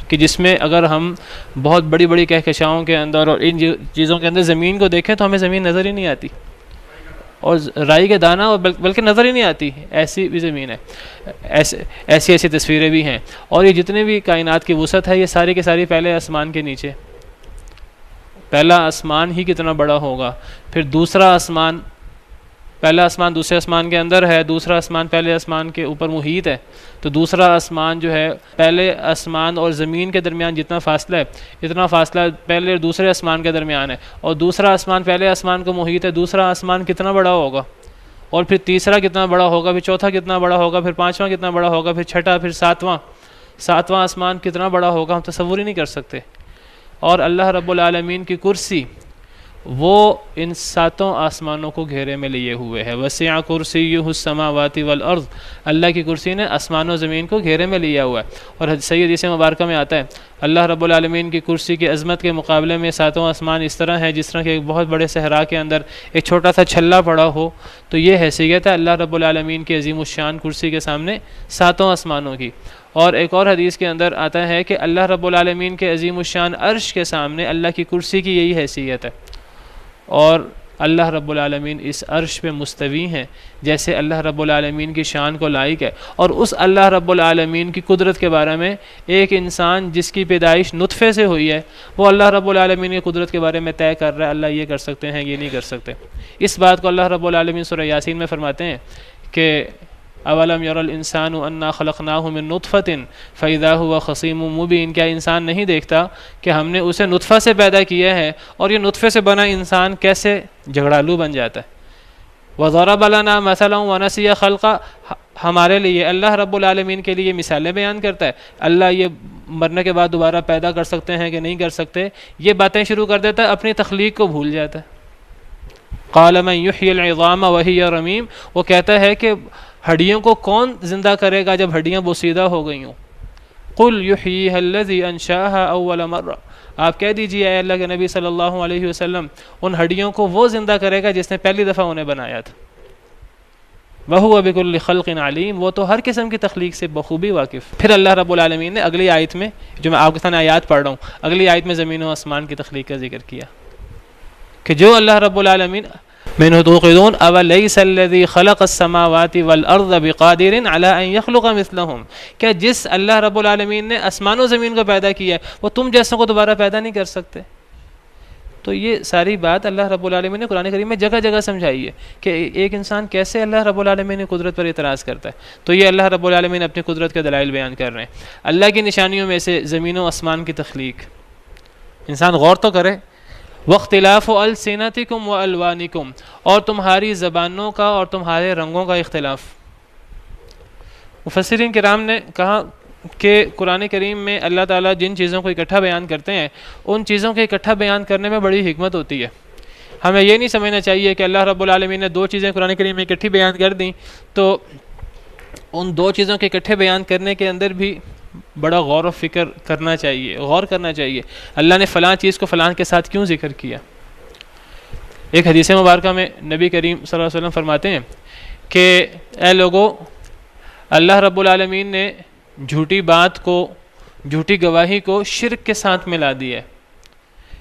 کہ جس میں اگر ہم بہت بڑی بڑی کہکشاؤں کے اندر اور ان چیزوں کے اندر زمین کو دیکھیں تو ہمیں زمین نظر ہی نہیں آتی، اور رائی کے دانہ اور بلکہ نظر ہی نہیں آتی، ایسی بھی زمین ہے. ایسی تصویریں بھی ہیں. اور یہ جتنے بھی کائنات کی وسعت ہے یہ ساری کی ساری پہلے آسمان کے نیچے. پہلا آسمان ہی کتنا بڑا ہوگا، پھر دوسرا آسمان، پہلا آسمان دوسرے آسمان کے اندر ہے، دوسرا آسمان پہلے آسمان کے اوپر محیط ہے، تو دوسرا آسمان جو ہے پہلے آسمان اور زمین کے درمیان جتنا فاصلہ ہے اتنا فاصلہ پہلے اور دوسرے آسمان کے درمیان ہے، اور دوسرا آسمان پہلے آسمان کو محیط ہے. دوسرا آسمان کتنا بڑا ہوگا، اور پھر تیسرا کتنا بڑا ہوگا، پھر چوتھا کتنا بڑا ہوگا، پھر پانچواں کتنا بڑا ہوگا، پھر چھٹا، پھر ساتواں آسمان کتنا بڑا ہوگا، ہم تصور ہی نہیں کر سکتے. اور اللہ رب العالمین کی کرسی وہ ان ساتوں آسمانوں کو گھیرے میں لیے ہوئے ہے. وسع کرسیہ السماوات والارض، اللہ کی کرسی نے آسمان و زمین کو گھیرے میں لیا ہوا ہے. اور صحیح حدیث مبارکہ میں آتا ہے اللہ رب العالمین کی کرسی کی عظمت کے مقابلے میں ساتوں آسمان اس طرح ہے جس طرح کہ ایک بہت بڑے صحرا کے اندر ایک چھوٹا سا چھلا پڑا ہو. تو یہ حیثیت ہے اللہ رب العالمین کی عظیم الشان کرسی کے سامنے ساتوں آسمانوں کی. اور ایک اور حدیث کے اندر آتا ہے کہ اللہ رب العالمین کے عظیم الشان عرش کے سامنے اللہ کی کرسی کی یہی حیثیت ہے. اور اللہ رب العالمین اس عرش پہ مستوی ہیں جیسے اللہ رب العالمین کی شان کو لائق ہے. اور اس اللہ رب العالمین کی قدرت کے بارے میں ایک انسان جس کی پیدائش نطفے سے ہوئی ہے وہ اللہ رب العالمین کی قدرت کے بارے میں طے کر رہا ہے اللہ یہ کر سکتے ہیں یہ نہیں کر سکتے. اس بات کو اللہ رب العالمین سورہ یاسین میں فرماتے ہیں کہ اولم یر الانسان انا خلقناہ من نطفۃ فاذا هو خصیم مبین، کیا انسان نہیں دیکھتا کہ ہم نے اسے نطفہ سے پیدا کیا ہے اور یہ نطفے سے بنا انسان کیسے جھگڑالو بن جاتا ہے. وضرب لنا مثلا ونسی خلقا، ہمارے لیے اللہ رب العالمین کے لیے مثالیں بیان کرتا ہے. اللہ یہ مرنے کے بعد دوبارہ پیدا کر سکتے ہیں کہ نہیں کر سکتے، یہ باتیں شروع کر دیتا ہے، اپنی تخلیق کو بھول جاتا ہے. قال من یحیی العظام وہی رمیم، وہ کہتا ہے کہ ہڈیوں کو کون زندہ کرے گا جب ہڈیاں بوسیدہ ہو گئی ہوں. قل یحییھا الذی انشاھا اول مرہ، آپ کہہ دیجیے اے اللہ کے نبی صلی اللہ علیہ وسلم ان ہڈیوں کو وہ زندہ کرے گا جس نے پہلی دفعہ انہیں بنایا تھا. وہو بکل خلق علیم، وہ تو ہر قسم کی تخلیق سے بخوبی واقف. پھر اللہ رب العالمین نے اگلی آیت میں جو میں آپ کے سامنے آیات پڑھ رہا ہوں، اگلی آیت میں زمین و آسمان کی تخلیق کا ذکر کیا کہ جو اللہ رب العالمین منہ توقدون اولیس الذی خلق السماوات والارض بقادر علی ان یخلق مثلہم، کیا جس اللہ رب العالمین نے آسمان و زمین کو پیدا کیا ہے وہ تم جیسوں کو دوبارہ پیدا نہیں کر سکتے. تو یہ ساری بات اللہ رب العالمین نے قرآن کریم میں جگہ جگہ سمجھائی ہے کہ ایک انسان کیسے اللہ رب العالمین کی قدرت پر اعتراض کرتا ہے. تو یہ اللہ رب العالمین اپنی قدرت کے دلائل بیان کر رہے ہیں. اللہ کی نشانیوں میں سے زمین و آسمان کی تخلیق، انسان غور تو کرے. واختلاف السنتکم والوانکم، اور تمہاری زبانوں کا اور تمہارے رنگوں کا اختلاف. مفسرین کرام نے کہا کہ قرآن کریم میں اللہ تعالیٰ جن چیزوں کو اکٹھا بیان کرتے ہیں ان چیزوں کے اکٹھا بیان کرنے میں بڑی حکمت ہوتی ہے. ہمیں یہ نہیں سمجھنا چاہیے کہ اللہ رب العالمین نے دو چیزیں قرآن کریم میں اکٹھی بیان کر دیں تو ان دو چیزوں کے اکٹھے بیان کرنے کے اندر بھی بڑا غور و فکر کرنا چاہیے، غور کرنا چاہیے اللہ نے فلاں چیز کو فلاں کے ساتھ کیوں ذکر کیا. ایک حدیث مبارکہ میں نبی کریم صلی اللہ علیہ وسلم فرماتے ہیں کہ اے لوگو، اللہ رب العالمین نے جھوٹی بات کو، جھوٹی گواہی کو شرک کے ساتھ ملا دیا ہے.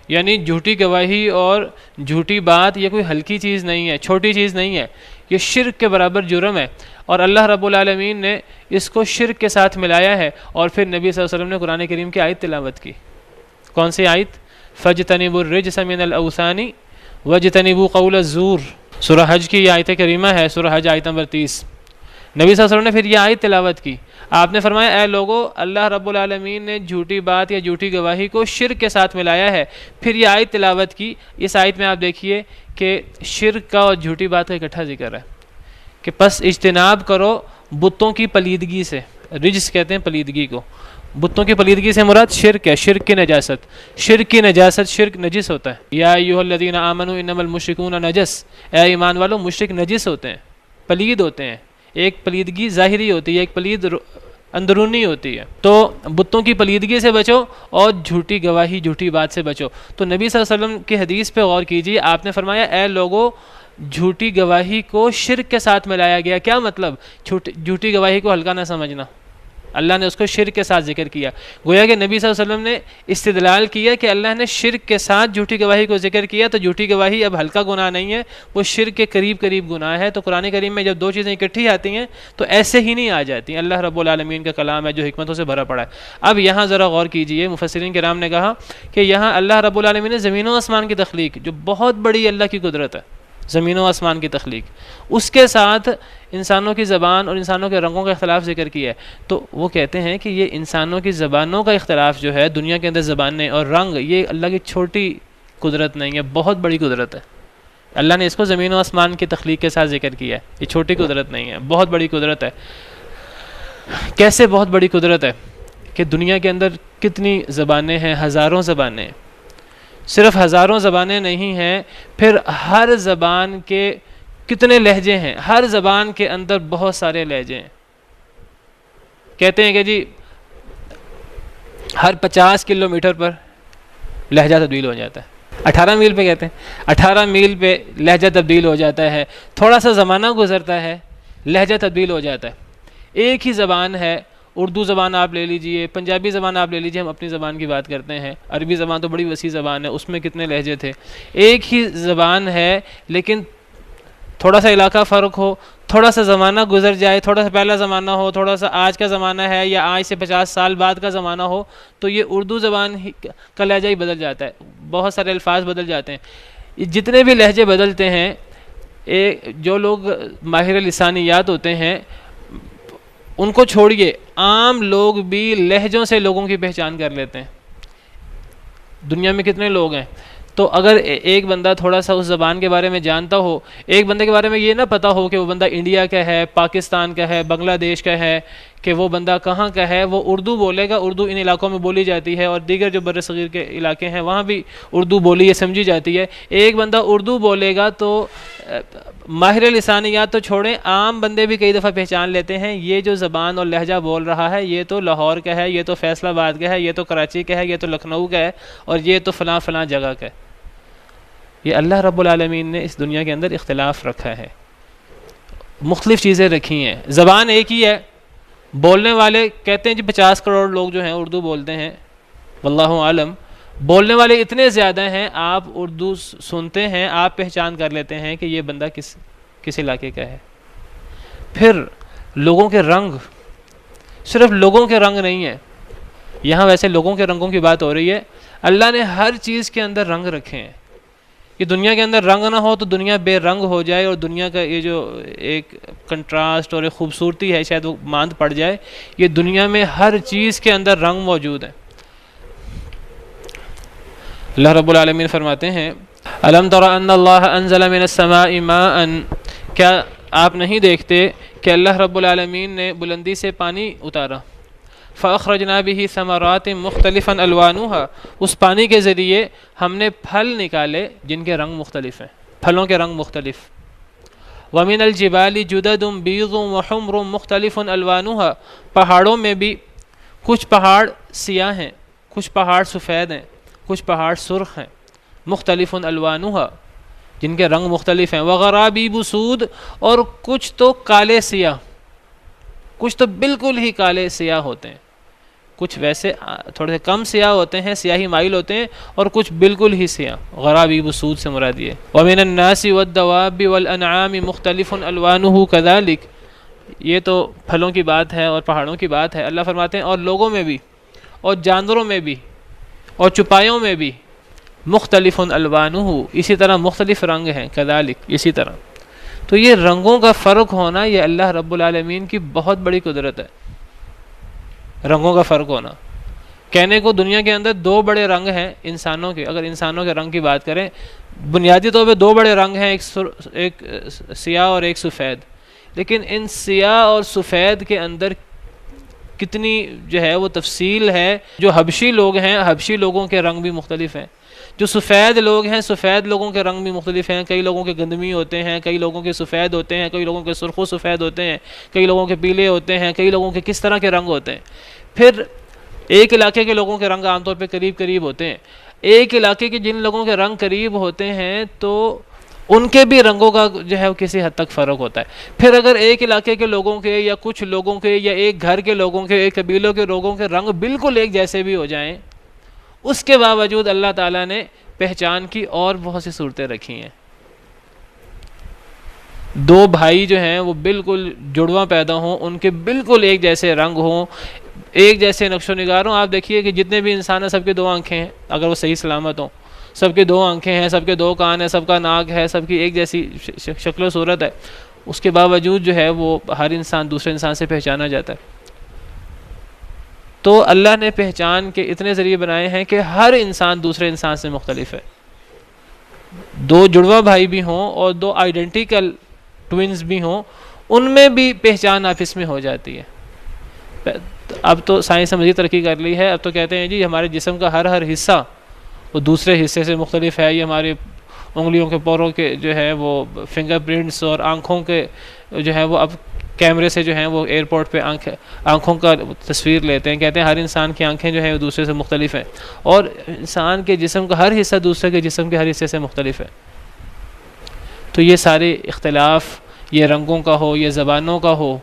یعنی جھوٹی گواہی اور جھوٹی بات یہ کوئی ہلکی چیز نہیں ہے، چھوٹی چیز نہیں ہے، یہ شرک کے برابر جرم ہے. اور اللہ رب العالمین نے اس کو شرک کے ساتھ ملایا ہے. اور پھر نبی صلی اللہ علیہ وسلم نے قرآن کریم کی آیت تلاوت کی. کون سی آیت؟ فَاجْتَنِبُوا الرِّجْسَ مِنَ الْأَوْثَانِ وَاجْتَنِبُوا قَوْلَ الزُّورِ. سورہ حج کی یہ آیت کریمہ ہے، سورہ حج آیت نمبر 30. نبی صلی اللہ علیہ وسلم نے پھر یہ آیت تلاوت کی. آپ نے فرمایا اے لوگو، اللہ رب العالمین نے جھوٹی بات یا جھوٹی گواہی کو شرک کے ساتھ ملایا ہے. پھر یہ آیت تلاوت کی. اس آیت میں آپ دیکھیے کہ شرک کا اور جھوٹی بات کا اکٹھا ذکر ہے کہ پس اجتناب کرو بتوں کی پلیدگی سے. رجس کہتے ہیں پلیدگی کو. بتوں کی پلیدگی سے مراد شرک ہے، شرک کی نجاست. شرک کی نجاست، شرک نجس ہوتا ہے. یا ایھا الذین آمنوا انما المشرکون نجس، اے ایمان والو مشرک نجس ہوتے ہیں. پلید ہوتے ہیں، ایک پلیدگی ظاہری ہوتی ہے، ایک پلید اندرونی ہوتی ہے. تو بتوں کی پلیدگی سے بچو اور جھوٹی گواہی، جھوٹی بات سے بچو. تو نبی صلی اللہ علیہ وسلم کی حدیث پہ غور کیجیے، آپ نے فرمایا اے لوگو جھوٹی گواہی کو شرک کے ساتھ ملایا گیا. کیا مطلب؟ جھوٹی گواہی کو ہلکا نہ سمجھنا، اللہ نے اس کو شرک کے ساتھ ذکر کیا. گویا کہ نبی صلی اللہ علیہ وسلم نے استدلال کیا کہ اللہ نے شرک کے ساتھ جھوٹی گواہی کو ذکر کیا، تو جھوٹی گواہی اب ہلکا گناہ نہیں ہے، وہ شرک کے قریب قریب گناہ ہے. تو قرآن کریم میں جب دو چیزیں اکٹھی آتی ہیں تو ایسے ہی نہیں آ جاتی. اللہ رب العالمین کا کلام ہے جو حکمتوں سے بھرا پڑا ہے. اب یہاں ذرا غور کیجئے، مفسرین کرام نے کہا کہ یہاں اللہ رب العالمین نے زمین و آسمان کی تخلیق، جو بہت بڑی اللہ کی قدرت ہے، زمین و آسمان کی تخلیق، اس کے ساتھ انسانوں کی زبان اور انسانوں کے رنگوں کا اختلاف ذکر کیا ہے. تو وہ کہتے ہیں کہ یہ انسانوں کی زبانوں کا اختلاف جو ہے، دنیا کے اندر زبانیں اور رنگ، یہ اللہ کی چھوٹی قدرت نہیں ہے، بہت بڑی قدرت ہے. اللہ نے اس کو زمین و آسمان کی تخلیق کے ساتھ ذکر کیا ہے. یہ چھوٹی قدرت نہیں ہے، بہت بڑی قدرت ہے. کیسے بہت بڑی قدرت ہے کہ دنیا کے اندر کتنی زبانیں ہیں، ہزاروں زبانیں، صرف ہزاروں زبانیں نہیں ہیں، پھر ہر زبان کے کتنے لہجے ہیں، ہر زبان کے اندر بہت سارے لہجے ہیں. کہتے ہیں کہ جی ہر 50 کلومیٹر پر لہجہ تبدیل ہو جاتا ہے. 18 میل پہ کہتے ہیں 18 میل پہ لہجہ تبدیل ہو جاتا ہے. تھوڑا سا زمانہ گزرتا ہے، لہجہ تبدیل ہو جاتا ہے. ایک ہی زبان ہے، اردو زبان آپ لے لیجئے، پنجابی زبان آپ لے لیجئے، ہم اپنی زبان کی بات کرتے ہیں. عربی زبان تو بڑی وسیع زبان ہے، اس میں کتنے لہجے تھے. ایک ہی زبان ہے لیکن تھوڑا سا علاقہ فرق ہو، تھوڑا سا زمانہ گزر جائے، تھوڑا سا پہلا زمانہ ہو، تھوڑا سا آج کا زمانہ ہے یا آج سے 50 سال بعد کا زمانہ ہو، تو یہ اردو زبان کا لہجہ ہی بدل جاتا ہے، بہت سارے الفاظ بدل جاتے ہیں. جتنے بھی لہجے بدلتے ہیں، جو لوگ ماہر لسانیات ہوتے ہیں ان کو چھوڑیے، عام لوگ بھی لہجوں سے لوگوں کی پہچان کر لیتے ہیں. دنیا میں کتنے لوگ ہیں، تو اگر ایک بندہ تھوڑا سا اس زبان کے بارے میں جانتا ہو، ایک بندے کے بارے میں یہ نہ پتہ ہو کہ وہ بندہ انڈیا کا ہے، پاکستان کا ہے، بنگلہ دیش کا ہے، کہ وہ بندہ کہاں کا ہے، وہ اردو بولے گا، اردو ان علاقوں میں بولی جاتی ہے، اور دیگر جو بر صغیر کے علاقے ہیں وہاں بھی اردو بولی یہ سمجھی جاتی ہے. ایک بندہ اردو بولے گا تو ماہر لسانیات تو چھوڑیں، عام بندے بھی کئی دفعہ پہچان لیتے ہیں یہ جو زبان اور لہجہ بول رہا ہے یہ تو لاہور کا ہے، یہ تو فیصل آباد کا ہے، یہ تو کراچی کا ہے، یہ تو لکھنؤ کا ہے، اور یہ تو فلاں فلاں جگہ کا ہے. یہ اللہ رب العالمین نے اس دنیا کے اندر اختلاف رکھا ہے، مختلف چیزیں رکھی ہیں. زبان ایک ہی ہے، بولنے والے کہتے ہیں جی 50 کروڑ لوگ جو ہیں اردو بولتے ہیں، واللہ عالم، بولنے والے اتنے زیادہ ہیں، آپ اردو سنتے ہیں آپ پہچان کر لیتے ہیں کہ یہ بندہ کس علاقے کا ہے. پھر لوگوں کے رنگ، صرف لوگوں کے رنگ نہیں ہیں یہاں، ویسے لوگوں کے رنگوں کی بات ہو رہی ہے. اللہ نے ہر چیز کے اندر رنگ رکھے ہیں. کہ دنیا کے اندر رنگ نہ ہو تو دنیا بے رنگ ہو جائے، اور دنیا کا یہ جو ایک کنٹراسٹ اور ایک خوبصورتی ہے شاید وہ ماند پڑ جائے. یہ دنیا میں ہر چیز کے اندر رنگ موجود ہے. اللہ رب العالمین فرماتے ہیں الم تر ان اللہ انزل من السماء ماء، کیا آپ نہیں دیکھتے کہ اللہ رب العالمین نے بلندی سے پانی اتارا. فاخرجنا به ثمرات مختلفا الوانها، اس پانی کے ذریعے ہم نے پھل نکالے جن کے رنگ مختلف ہیں، پھلوں کے رنگ مختلف. ومن الجبال جدد بیض وحمر مختلف الوانها، پہاڑوں میں بھی کچھ پہاڑ سیاہ ہیں، کچھ پہاڑ سفید ہیں، کچھ پہاڑ سرخ ہیں. مختلف الوانها، جن کے رنگ مختلف ہیں. وغرابیب سود، اور کچھ تو کالے سیاہ، کچھ تو بالکل ہی کالے سیاہ ہوتے ہیں، کچھ ویسے تھوڑے سے کم سیاہ ہوتے ہیں، سیاہی مائل ہوتے ہیں، اور کچھ بالکل ہی سیاہ. غرابیب سود سے مراد یہ. ومن الناس والدواب والانعام مختلف الوانه كذلك، یہ تو پھلوں کی بات ہے اور پہاڑوں کی بات ہے. اللہ فرماتے ہیں اور لوگوں میں بھی اور جانوروں میں بھی اور چپایوں میں بھی مختلف الوانه، اسی طرح مختلف رنگ ہیں. كذلك، اسی طرح. تو یہ رنگوں کا فرق ہونا یہ اللہ رب العالمین کی بہت بڑی قدرت ہے. رنگوں کا فرق ہونا، کہنے کو دنیا کے اندر 2 بڑے رنگ ہیں انسانوں کے. اگر انسانوں کے رنگ کی بات کریں، بنیادی طور پہ 2 بڑے رنگ ہیں، ایک سیاہ اور ایک سفید. لیکن ان سیاہ اور سفید کے اندر کتنی جو ہے وہ تفصیل ہے. جو حبشی لوگ ہیں، حبشی لوگوں کے رنگ بھی مختلف ہیں. جو سفید لوگ ہیں، سفید لوگوں کے رنگ بھی مختلف ہیں، کئی لوگوں کے گندمی ہوتے ہیں، کئی لوگوں کے سفید ہوتے ہیں، کئی لوگوں کے سرخ و سفید ہوتے ہیں، کئی لوگوں کے پیلے ہوتے ہیں، کئی لوگوں کے کس طرح کے رنگ ہوتے ہیں۔ پھر ایک علاقے کے لوگوں کے رنگ عام طور پہ قریب قریب ہوتے ہیں، ایک علاقے کے جن لوگوں کے رنگ قریب ہوتے ہیں تو ان کے بھی رنگوں کا جو ہے کسی حد تک فرق ہوتا ہے۔ پھر اگر ایک علاقے کے لوگوں کے یا کچھ لوگوں کے یا ایک گھر کے لوگوں کے، ایک قبیلوں کے لوگوں کے رنگ بالکل ایک جیسے بھی ہو جائیں، اس کے باوجود اللہ تعالیٰ نے پہچان کی اور بہت سی صورتیں رکھی ہیں۔ دو بھائی جو ہیں وہ بالکل جڑواں پیدا ہوں، ان کے بالکل ایک جیسے رنگ ہوں، ایک جیسے نقش و نگار ہوں۔ آپ دیکھیے کہ جتنے بھی انسان ہیں سب کے دو آنکھیں ہیں، اگر وہ صحیح سلامت ہوں، سب کے دو آنکھیں ہیں، سب کے دو کان ہیں، سب کا ناک ہے، سب کی ایک جیسی شکل و صورت ہے، اس کے باوجود جو ہے وہ ہر انسان دوسرے انسان سے پہچانا جاتا ہے۔ تو اللہ نے پہچان کے اتنے ذریعے بنائے ہیں کہ ہر انسان دوسرے انسان سے مختلف ہے۔ دو جڑواں بھائی بھی ہوں اور دو آئیڈینٹیکل ٹوئنز بھی ہوں، ان میں بھی پہچان آپس میں ہو جاتی ہے۔ اب تو سائنس نے مزید ترقی کر لی ہے، اب تو کہتے ہیں جی ہمارے جسم کا ہر حصہ وہ دوسرے حصے سے مختلف ہے، یہ ہمارے انگلیوں کے پوروں کے جو ہے وہ فنگر پرنٹس اور آنکھوں کے جو ہے وہ اب کیمرے سے جو ہیں وہ ایئرپورٹ پہ آنکھوں کا تصویر لیتے ہیں، کہتے ہیں ہر انسان کی آنکھیں جو ہیں وہ دوسرے سے مختلف ہیں، اور انسان کے جسم کا ہر حصہ دوسرے کے جسم کے ہر حصے سے مختلف ہے۔ تو یہ سارے اختلاف، یہ رنگوں کا ہو، یہ زبانوں کا ہو،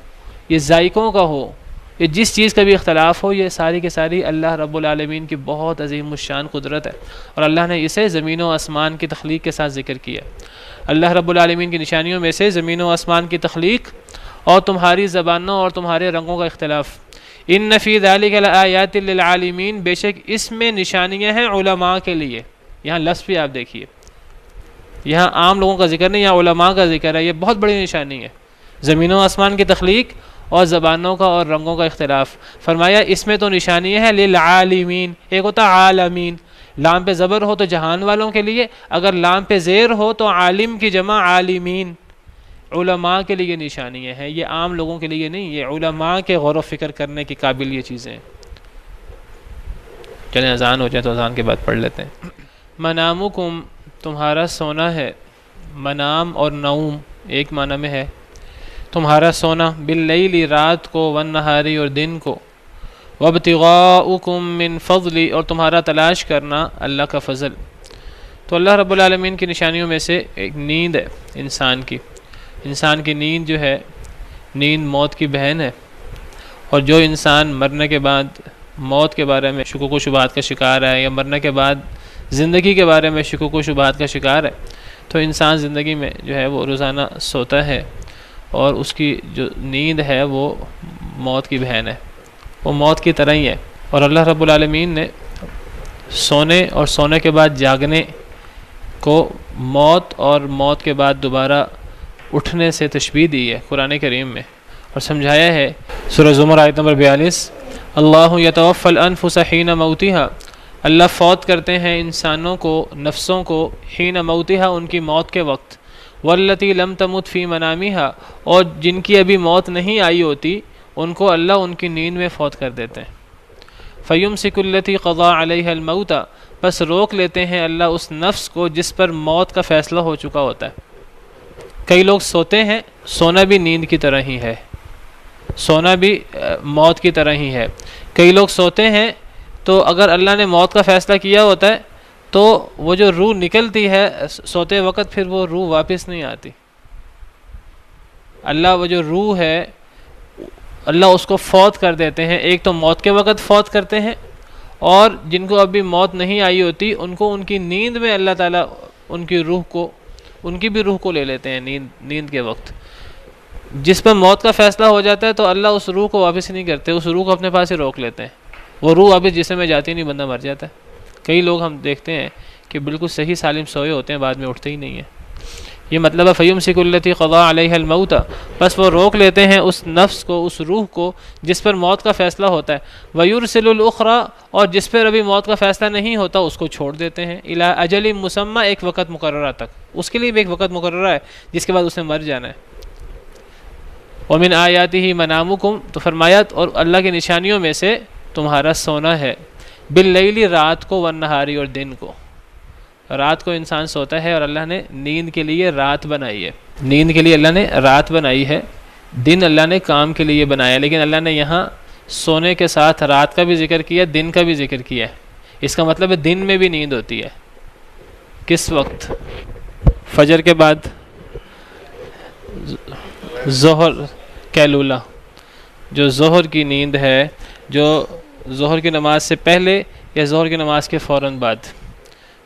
یہ ذائقوں کا ہو، یہ جس چیز کا بھی اختلاف ہو، یہ ساری کی ساری اللہ رب العالمین کی بہت عظیم الشان قدرت ہے، اور اللہ نے اسے زمین و آسمان کی تخلیق کے ساتھ ذکر کیا۔ اللہ رب العالمین کی نشانیوں میں سے زمین و آسمان کی تخلیق اور تمہاری زبانوں اور تمہارے رنگوں کا اختلاف۔ ان فی ذلک لآیات للعالمین، بے شک اس میں نشانیاں ہیں علماء کے لیے۔ یہاں لفظ بھی آپ دیکھیے، یہاں عام لوگوں کا ذکر نہیں، یہاں علماء کا ذکر ہے، یہ بہت بڑی نشانی ہے۔ زمین و آسمان کی تخلیق اور زبانوں کا اور رنگوں کا اختلاف، فرمایا اس میں تو نشانیاں ہیں للعالمین، ایک ہوتا عالمین، لام پہ زبر ہو تو جہان والوں کے لیے، اگر لام پہ زیر ہو تو عالم کی جمع عالمین، علماء کے لیے نشانیاں ہیں، یہ عام لوگوں کے لیے نہیں، یہ علماء کے غور و فکر کرنے کی قابل یہ چیزیں ہیں۔ چلیں اذان ہو جائے تو اذان کے بعد پڑھ لیتے ہیں۔ منامکم، تمہارا سونا ہے، منام اور نوم ایک معنی میں ہے، تمہارا سونا، باللیل رات کو، والنہاری اور دن کو، وابتغاؤکم من فضلی اور تمہارا تلاش کرنا اللہ کا فضل۔ تو اللہ رب العالمین کی نشانیوں میں سے ایک نیند ہے انسان کی نیند جو ہے، نیند موت کی بہن ہے، اور جو انسان مرنے کے بعد موت کے بارے میں شکوک و شبہات کا شکار ہے، یا مرنے کے بعد زندگی کے بارے میں شکوک و شبہات کا شکار ہے، تو انسان زندگی میں جو ہے وہ روزانہ سوتا ہے، اور اس کی جو نیند ہے وہ موت کی بہن ہے، وہ موت کی طرح ہی ہے۔ اور اللہ رب العالمین نے سونے اور سونے کے بعد جاگنے کو موت اور موت کے بعد دوبارہ اٹھنے سے تشبیہ دی ہے قرآن کریم میں، اور سمجھایا ہے سورہ زمر آیت نمبر 42، اللہ یتوفی الانفس حین موتہا، اللہ فوت کرتے ہیں انسانوں کو، نفسوں کو، حین موتہا ان کی موت کے وقت، واللتی لم تمت فی منامہا اور جن کی ابھی موت نہیں آئی ہوتی ان کو اللہ ان کی نیند میں فوت کر دیتے ہیں۔ فیمسک التی قضا علیہا الموت، بس روک لیتے ہیں اللہ اس نفس کو جس پر موت کا فیصلہ ہو چکا ہوتا ہے۔ کئی لوگ سوتے ہیں، سونا بھی نیند کی طرح ہی ہے، سونا بھی موت کی طرح ہی ہے۔ کئی لوگ سوتے ہیں تو اگر اللہ نے موت کا فیصلہ کیا ہوتا ہے تو وہ جو روح نکلتی ہے سوتے وقت، پھر وہ روح واپس نہیں آتی۔ اللہ وہ جو روح ہے اللہ اس کو فوت کر دیتے ہیں، ایک تو موت کے وقت فوت کرتے ہیں، اور جن کو ابھی موت نہیں آئی ہوتی ان کو ان کی نیند میں اللہ تعالیٰ ان کی بھی روح کو لے لیتے ہیں نیند کے وقت۔ جس پر موت کا فیصلہ ہو جاتا ہے تو اللہ اس روح کو واپس نہیں کرتے، اس روح کو اپنے پاس ہی روک لیتے ہیں، وہ روح واپس جسم میں جاتی نہیں، بندہ مر جاتا ہے۔ کئی لوگ ہم دیکھتے ہیں کہ بالکل صحیح سالم سوئے ہوتے ہیں، بعد میں اٹھتے ہی نہیں ہیں۔ یہ مطلب ہے فیمسک التی قضا علیہا الموت، بس وہ روک لیتے ہیں اس نفس کو، اس روح کو جس پر موت کا فیصلہ ہوتا ہے، ویرسل الاخری اور جس پر ابھی موت کا فیصلہ نہیں ہوتا اس کو چھوڑ دیتے ہیں، الی اجل مسمی ایک وقت مقررہ تک، اس کے لیے بھی ایک وقت مقررہ ہے جس کے بعد اسے مر جانا ہے۔ ومن آیاتہ منامکم، تو فرمایا اور اللہ کی نشانیوں میں سے تمہارا سونا ہے، باللیل رات کو، والنہاری اور دن کو۔ رات کو انسان سوتا ہے اور اللہ نے نیند کے لیے رات بنائی ہے، نیند کے لیے اللہ نے رات بنائی ہے، دن اللہ نے کام کے لیے بنایا، لیکن اللہ نے یہاں سونے کے ساتھ رات کا بھی ذکر کیا، دن کا بھی ذکر کیا ہے۔ اس کا مطلب ہے دن میں بھی نیند ہوتی ہے۔ کس وقت؟ فجر کے بعد، ظہر قیلولہ، جو ظہر کی نیند ہے، جو ظہر کی نماز سے پہلے یا ظہر کی نماز کے فوراً بعد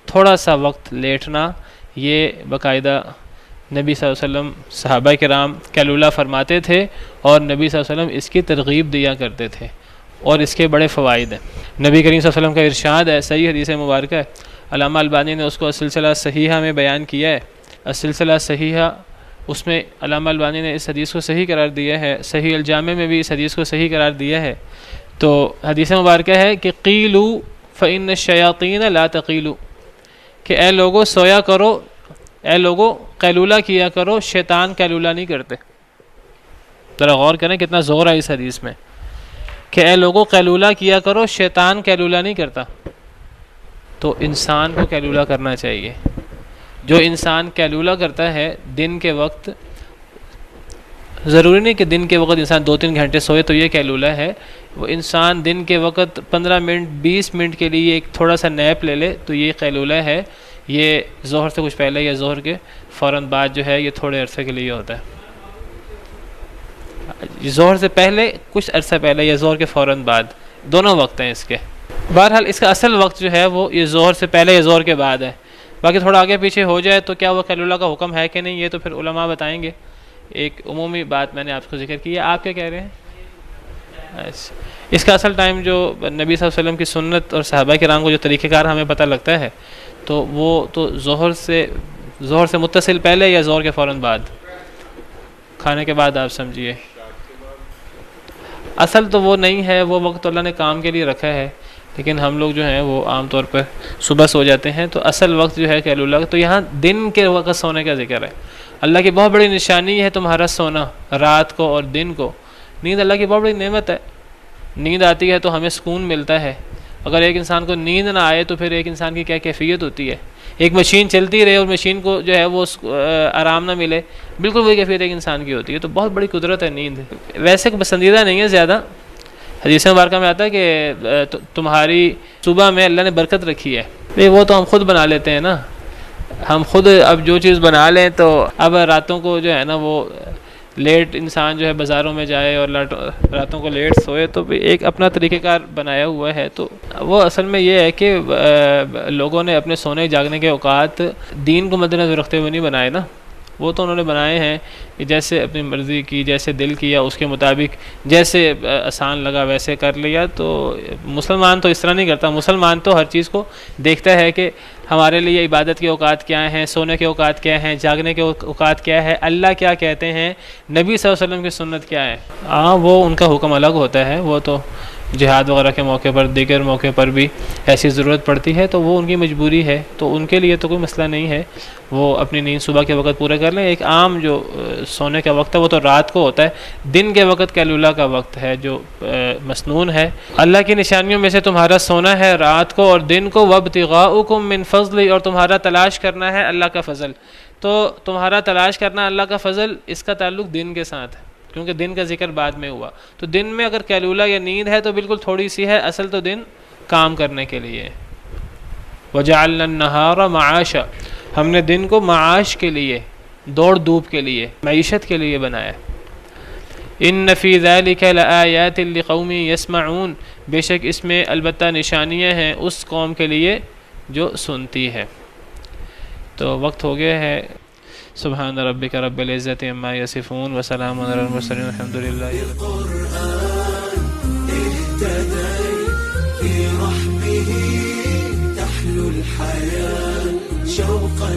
تھوڑا سا وقت لیٹنا، یہ باقاعدہ نبی صلی اللہ علیہ وسلم صحابہ کرام قیلولہ فرماتے تھے، اور نبی صلی اللہ علیہ وسلم اس کی ترغیب دیا کرتے تھے، اور اس کے بڑے فوائد ہیں۔ نبی کریم صلی اللہ علیہ وسلم کا ارشاد ہے، صحیح حدیث مبارکہ ہے، علامہ البانی نے اس کو السلسلہ صحیحہ میں بیان کیا ہے۔ السلسلہ صحیحہ، اس میں علامہ البانی نے اس حدیث کو صحیح قرار دیا ہے، صحیح الجامع میں بھی اس حدیث کو صحیح قرار دیا ہے۔ تو حدیث مبارکہ ہے کہ قیلوا فإن الشیاطین لا تقیلوا، کہ اے لوگو سویا کرو، اے لوگو قیلولہ کیا کرو، شیطان قیلولہ نہیں کرتے۔ ذرا غور کریں کتنا زور ہے اس حدیث میں، کہ اے لوگو قیلولہ کیا کرو، شیطان قیلولہ نہیں کرتا۔ تو انسان کو قیلولہ کرنا چاہیے۔ جو انسان قیلولہ کرتا ہے دن کے وقت، ضروری نہیں کہ دن کے وقت انسان 2-3 گھنٹے سوئے تو یہ قیلولہ ہے، وہ انسان دن کے وقت 15 منٹ 20 منٹ کے لیے ایک تھوڑا سا نیپ لے لے تو یہ قیلولہ ہے۔ یہ ظہر سے کچھ پہلے یا ظہر کے فوراً بعد جو ہے، یہ تھوڑے عرصے کے لیے ہوتا ہے۔ ظہر سے پہلے کچھ عرصہ پہلے یا ظہر کے فوراً بعد، دونوں وقت ہیں اس کے۔ بہرحال اس کا اصل وقت جو ہے وہ یہ ظہر سے پہلے یا ظہر کے بعد ہے۔ باقی تھوڑا آگے پیچھے ہو جائے تو کیا وہ قیلولہ کا حکم ہے کہ نہیں، یہ تو پھر علماء بتائیں گے۔ ایک عمومی بات میں نے آپ کو ذکر کی ہے۔ آپ کیا کہہ رہے ہیں؟ اس کا اصل ٹائم جو نبی صلی اللہ علیہ وسلم کی سنت اور صحابہ کرام کو جو طریقہ کار ہمیں پتہ لگتا ہے، تو وہ تو ظہر سے متصل پہلے یا ظہر کے فوراً بعد، کھانے کے بعد آپ سمجھیے۔ اصل تو وہ نہیں ہے، وہ وقت اللہ نے کام کے لیے رکھا ہے، لیکن ہم لوگ جو ہیں وہ عام طور پر صبح سو جاتے ہیں۔ تو اصل وقت جو ہے قیلولہ، تو یہاں دن کے وقت سونے کا ذکر ہے۔ اللہ کی بہت بڑی نشانی ہے تمہارا سونا، رات کو اور دن کو۔ نیند اللہ کی بہت بڑی نعمت ہے۔ نیند آتی ہے تو ہمیں سکون ملتا ہے۔ اگر ایک انسان کو نیند نہ آئے تو پھر ایک انسان کی کیا کیفیت ہوتی ہے۔ ایک مشین چلتی رہے اور مشین کو جو ہے وہ آرام نہ ملے، بالکل وہی کیفیت ایک انسان کی ہوتی ہے۔ تو بہت بڑی قدرت ہے نیند۔ ویسے پسندیدہ نہیں ہے زیادہ، حدیث مبارکہ میں آتا ہے کہ تمہاری صبح میں اللہ نے برکت رکھی ہے۔ وہ تو ہم خود بنا لیتے ہیں نا، ہم خود اب جو چیز بنا لیں، تو اب راتوں کو جو ہے نا وہ لیٹ انسان جو ہے بازاروں میں جائے اور راتوں کو لیٹ سوئے، تو بھی ایک اپنا طریقہ کار بنایا ہوا ہے۔ تو وہ اصل میں یہ ہے کہ لوگوں نے اپنے سونے جاگنے کے اوقات دین کو مد نظر رکھتے ہوئے نہیں بنائے نا، وہ تو انہوں نے بنائے ہیں کہ جیسے اپنی مرضی کی، جیسے دل کیا اس کے مطابق، جیسے آسان لگا ویسے کر لیا۔ تو مسلمان تو اس طرح نہیں کرتا، مسلمان تو ہر چیز کو دیکھتا ہے کہ ہمارے لیے عبادت کے اوقات کیا ہیں، سونے کے اوقات کیا ہیں، جاگنے کے اوقات کیا ہے، اللہ کیا کہتے ہیں، نبی صلی اللہ علیہ وسلم کی سنت کیا ہے۔ وہ ان کا حکم الگ ہوتا ہے، وہ تو جہاد وغیرہ کے موقع پر، دیگر موقع پر بھی ایسی ضرورت پڑتی ہے تو وہ ان کی مجبوری ہے، تو ان کے لیے تو کوئی مسئلہ نہیں ہے، وہ اپنی نیند صبح کے وقت پورا کر لیں۔ ایک عام جو سونے کا وقت ہے وہ تو رات کو ہوتا ہے، دن کے وقت قیلولہ کا وقت ہے جو مسنون ہے۔ اللہ کی نشانیوں میں سے تمہارا سونا ہے رات کو اور دن کو، وابتغاؤکم من فضل، اور تمہارا تلاش کرنا ہے اللہ کا فضل۔ تو تمہارا تلاش کرنا اللہ کا فضل، اس کا تعلق دن کے ساتھ ہے، کیونکہ دن کا ذکر بعد میں ہوا۔ تو دن میں اگر قیلولہ یا نیند ہے تو بالکل تھوڑی سی ہے، اصل تو دن کام کرنے کے لیے۔ وَجَعَلْنَا النَّهَارَ مَعَاشًا، ہم نے دن کو معاش کے لیے، دوڑ دھوپ کے لیے، معیشت کے لیے بنایا۔ إِنَّ فِي ذَلِكَ لَآيَاتٍ لِقَوْمٍ يَسْمَعُونَ، بے شک اس میں البتہ نشانیاں ہیں اس قوم کے لیے جو سنتی ہے۔ تو وقت ہو گیا ہے۔ سبحان ربک رب العزت عما یصفون وسلام علی المرسلین الحمد للہ۔ في رحمه تحلو الحياة شوقا